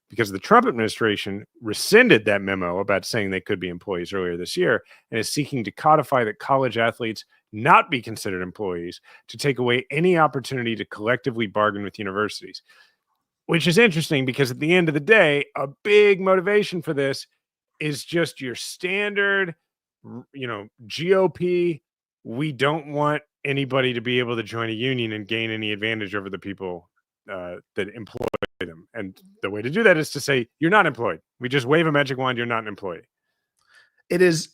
Because the Trump administration rescinded that memo about saying they could be employees earlier this year and is seeking to codify that college athletes not be considered employees to take away any opportunity to collectively bargain with universities. Which is interesting because at the end of the day, a big motivation for this is just your standard, GOP. We don't want anybody to be able to join a union and gain any advantage over the people that employ them. And the way to do that is to say, you're not employed. We just wave a magic wand. You're not an employee. It is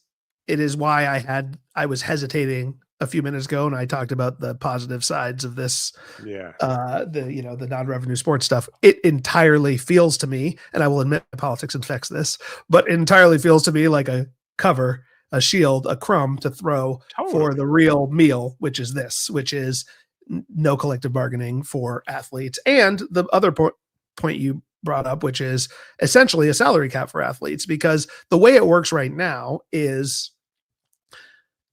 why I was hesitating a few minutes ago, and I talked about the positive sides of this. Yeah. The non-revenue sports stuff. It entirely feels to me, and I will admit politics infects this, but entirely feels to me like a cover, a shield, a crumb to throw for the real meal, which is no collective bargaining for athletes. And the other point you brought up, which is essentially a salary cap for athletes, because the way it works right now is,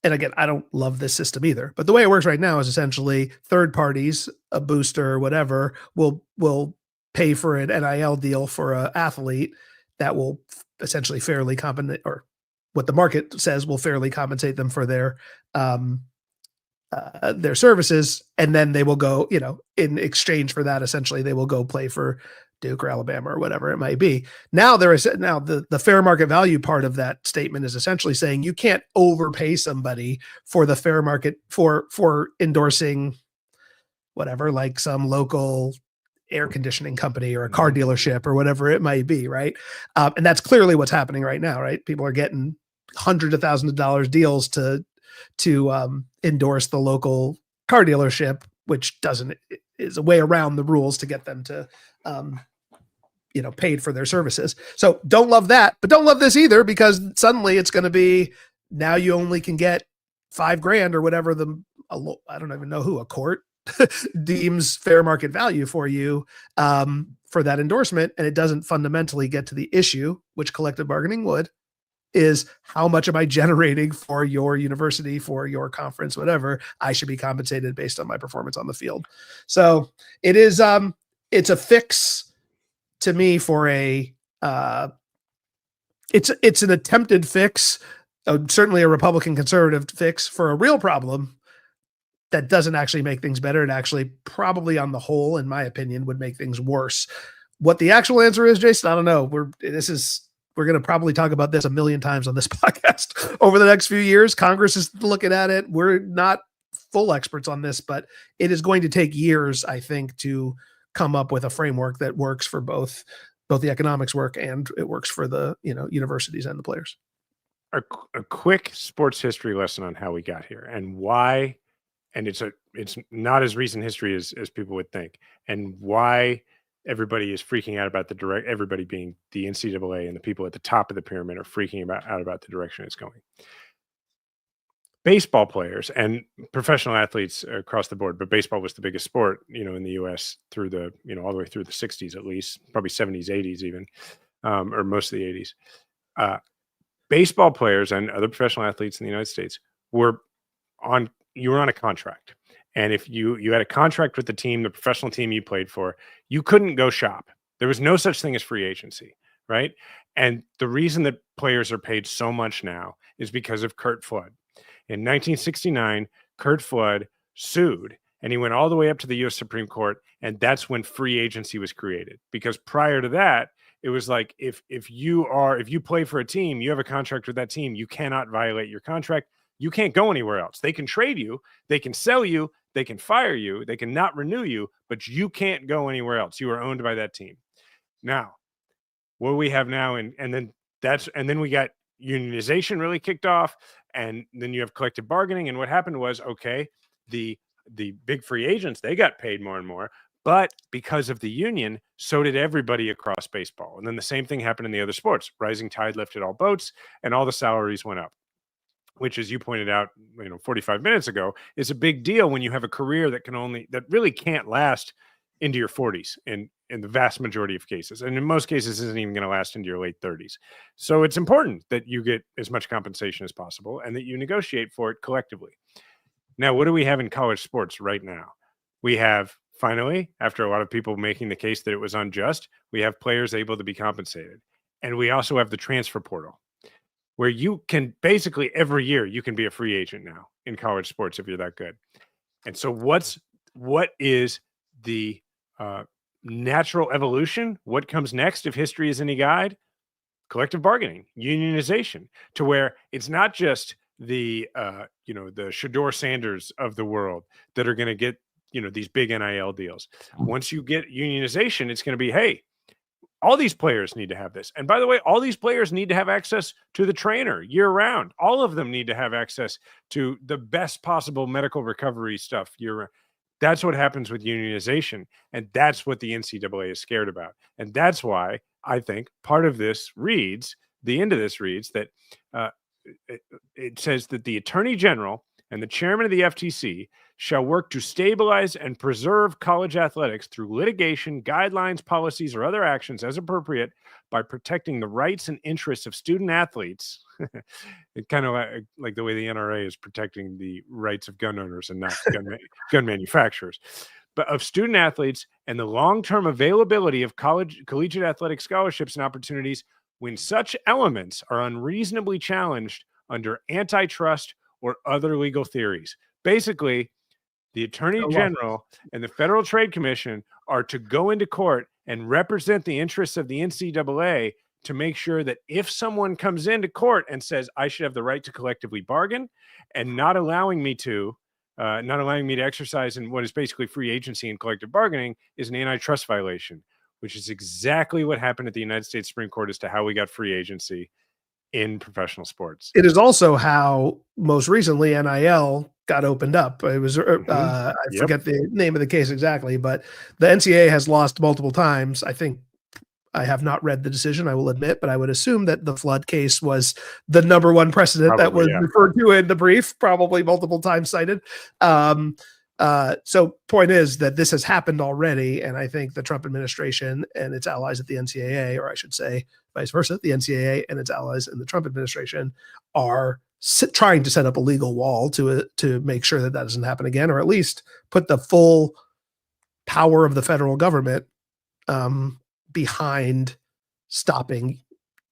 and again, I don't love this system either, but the way it works right now is essentially third parties, a booster or whatever, will pay for an NIL deal for an athlete that will essentially fairly compensate, or what the market says will fairly compensate them for their services. And then they will go, in exchange for that, essentially they will go play for Duke or Alabama or whatever it might be. Now the fair market value part of that statement is essentially saying you can't overpay somebody for the fair market for endorsing whatever, like some local air conditioning company or a car dealership or whatever it might be. Right. And that's clearly what's happening right now, right? People are getting hundreds of thousands of dollars deals to endorse the local car dealership, which is a way around the rules to get them to, paid for their services. So don't love that, but don't love this either, because suddenly it's going to be, now you only can get $5,000 or whatever I don't even know who, a court deems fair market value for you, for that endorsement. And it doesn't fundamentally get to the issue, which collective bargaining would, is how much am I generating for your university, for your conference, whatever. I should be compensated based on my performance on the field. So it is, it's a fix to me for it's an attempted fix, certainly a Republican conservative fix for a real problem that doesn't actually make things better. It actually probably on the whole, in my opinion, would make things worse. What the actual answer is, Jason, I don't know. We're going to probably talk about this a million times on this podcast over the next few years. Congress is looking at it. We're not full experts on this, but it is going to take years, I think, to come up with a framework that works for both the economics work and it works for the, universities and the players. A quick sports history lesson on how we got here and why, and it's not as recent history as people would think, and why everybody is freaking out about everybody being the NCAA and the people at the top of the pyramid are freaking out about the direction it's going. Baseball players and professional athletes across the board, but baseball was the biggest sport, in the U.S. through the, all the way through the 60s, at least, probably 70s, 80s even, or most of the 80s. Baseball players and other professional athletes in the United States were on a contract. And if you had a contract with the team, the professional team you played for, you couldn't go shop. There was no such thing as free agency, right? And the reason that players are paid so much now is because of Curt Flood. In 1969, Curt Flood sued, and he went all the way up to the U.S. Supreme Court, and that's when free agency was created. Because prior to that, it was like if you play for a team, you have a contract with that team, you cannot violate your contract. You can't go anywhere else. They can trade you, they can sell you, they can fire you, they can not renew you, but you can't go anywhere else. You are owned by that team. Now, what we have now, and then we got unionization really kicked off, and then you have collective bargaining. And what happened was, okay, the big free agents, they got paid more and more, but because of the union, so did everybody across baseball. And then the same thing happened in the other sports. Rising tide lifted all boats, and all the salaries went up. which, as you pointed out, 45 minutes ago, is a big deal when you have a career that really can't last into your 40s in the vast majority of cases. And in most cases, isn't even going to last into your late 30s. So it's important that you get as much compensation as possible and that you negotiate for it collectively. Now, what do we have in college sports right now? We have, finally, after a lot of people making the case that it was unjust, we have players able to be compensated. And we also have the transfer portal, where you can basically every year you can be a free agent now in college sports if you're that good. And so what is the natural evolution? What comes next if history is any guide? Collective bargaining, unionization, to where it's not just the the Shador Sanders of the world that are going to get these big NIL deals. Once you get unionization, it's going to be, hey, all these players need to have this. And by the way, all these players need to have access to the trainer year round. All of them need to have access to the best possible medical recovery stuff year round. That's what happens with unionization. And that's what the NCAA is scared about. And that's why I think part of this reads, the end of this reads that it says that the Attorney General and the chairman of the FTC shall work to stabilize and preserve college athletics through litigation, guidelines, policies, or other actions as appropriate by protecting the rights and interests of student athletes. It kind of like the way the NRA is protecting the rights of gun owners and not gun manufacturers, but of student athletes and the long-term availability of collegiate athletic scholarships and opportunities when such elements are unreasonably challenged under antitrust or other legal theories. Basically, the Attorney General and the Federal Trade Commission are to go into court and represent the interests of the NCAA to make sure that if someone comes into court and says, I should have the right to collectively bargain, and not allowing me to exercise in what is basically free agency and collective bargaining is an antitrust violation, which is exactly what happened at the United States Supreme Court as to how we got free agency in professional sports. It is also how most recently NIL got opened up. It was I forget the name of the case exactly, but the NCAA has lost multiple times. I think I have not read the decision, I will admit, but I would assume that the Flood case was the number one precedent that was referred to in the brief, probably multiple times cited. So point is that this has happened already. And I think the Trump administration and its allies at the NCAA, or I should say vice versa, the NCAA and its allies in the Trump administration are trying to set up a legal wall to make sure that doesn't happen again, or at least put the full power of the federal government behind stopping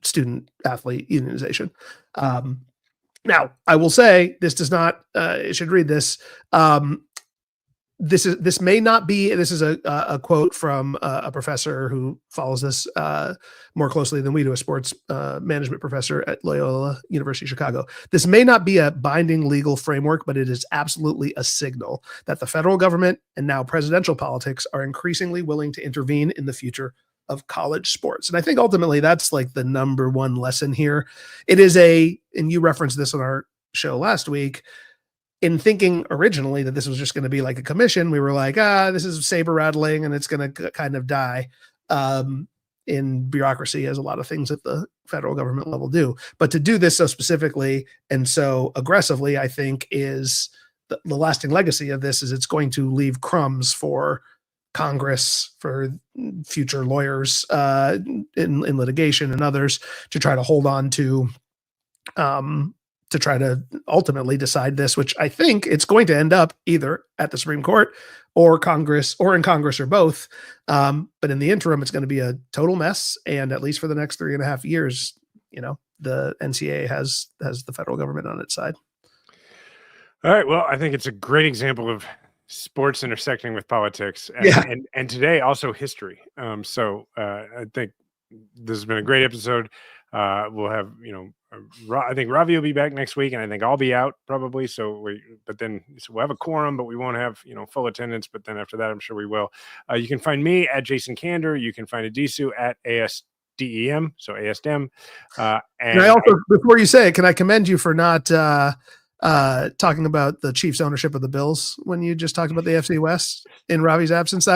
student athlete unionization. Now, I will say this does not, it should read this. This may not be, this is a quote from a professor who follows this more closely than we do, a sports management professor at Loyola University Chicago. This may not be a binding legal framework, but it is absolutely a signal that the federal government and now presidential politics are increasingly willing to intervene in the future of college sports. And I think ultimately that's like the number one lesson here. It is and you referenced this on our show last week, in thinking originally that this was just going to be like a commission, we were like, this is saber rattling and it's going to kind of die in bureaucracy, as a lot of things at the federal government level do. But to do this so specifically and so aggressively, I think is the lasting legacy of this is it's going to leave crumbs for Congress, for future lawyers in litigation and others to try to hold on to try to ultimately decide this, which I think it's going to end up either at the Supreme Court or Congress, or in Congress, or both. But in the interim, it's going to be a total mess. And at least for the next 3.5 years, the NCAA has the federal government on its side. All right. Well, I think it's a great example of sports intersecting with politics and today also history. So I think this has been a great episode. We'll have, I think Ravi will be back next week, and I think I'll be out probably. So we'll have a quorum, but we won't have, full attendance. But then after that, I'm sure we will. You can find me at Jason Kander. You can find Adisu at ASDEM. So ASDEM. And I also, before you say it, can I commend you for not talking about the Chiefs' ownership of the Bills when you just talked about the FC West in Ravi's absence?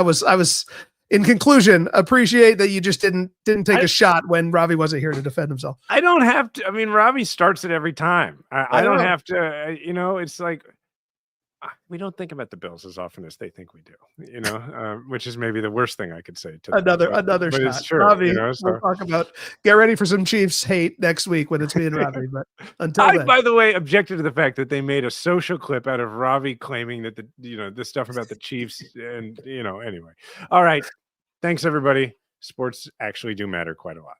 in conclusion, appreciate that you just didn't take a shot when Ravi wasn't here to defend himself. I don't have to. I mean, Ravi starts it every time. I don't have to. It's like we don't think about the Bills as often as they think we do. Which is maybe the worst thing I could say to them. Another but shot. It's true. Ravi, so. we'll talk about. Get ready for some Chiefs hate next week when it's me and Ravi. But until then, by the way, objected to the fact that they made a social clip out of Ravi claiming that the stuff about the Chiefs and anyway. All right. Thanks everybody. Sports actually do matter quite a lot.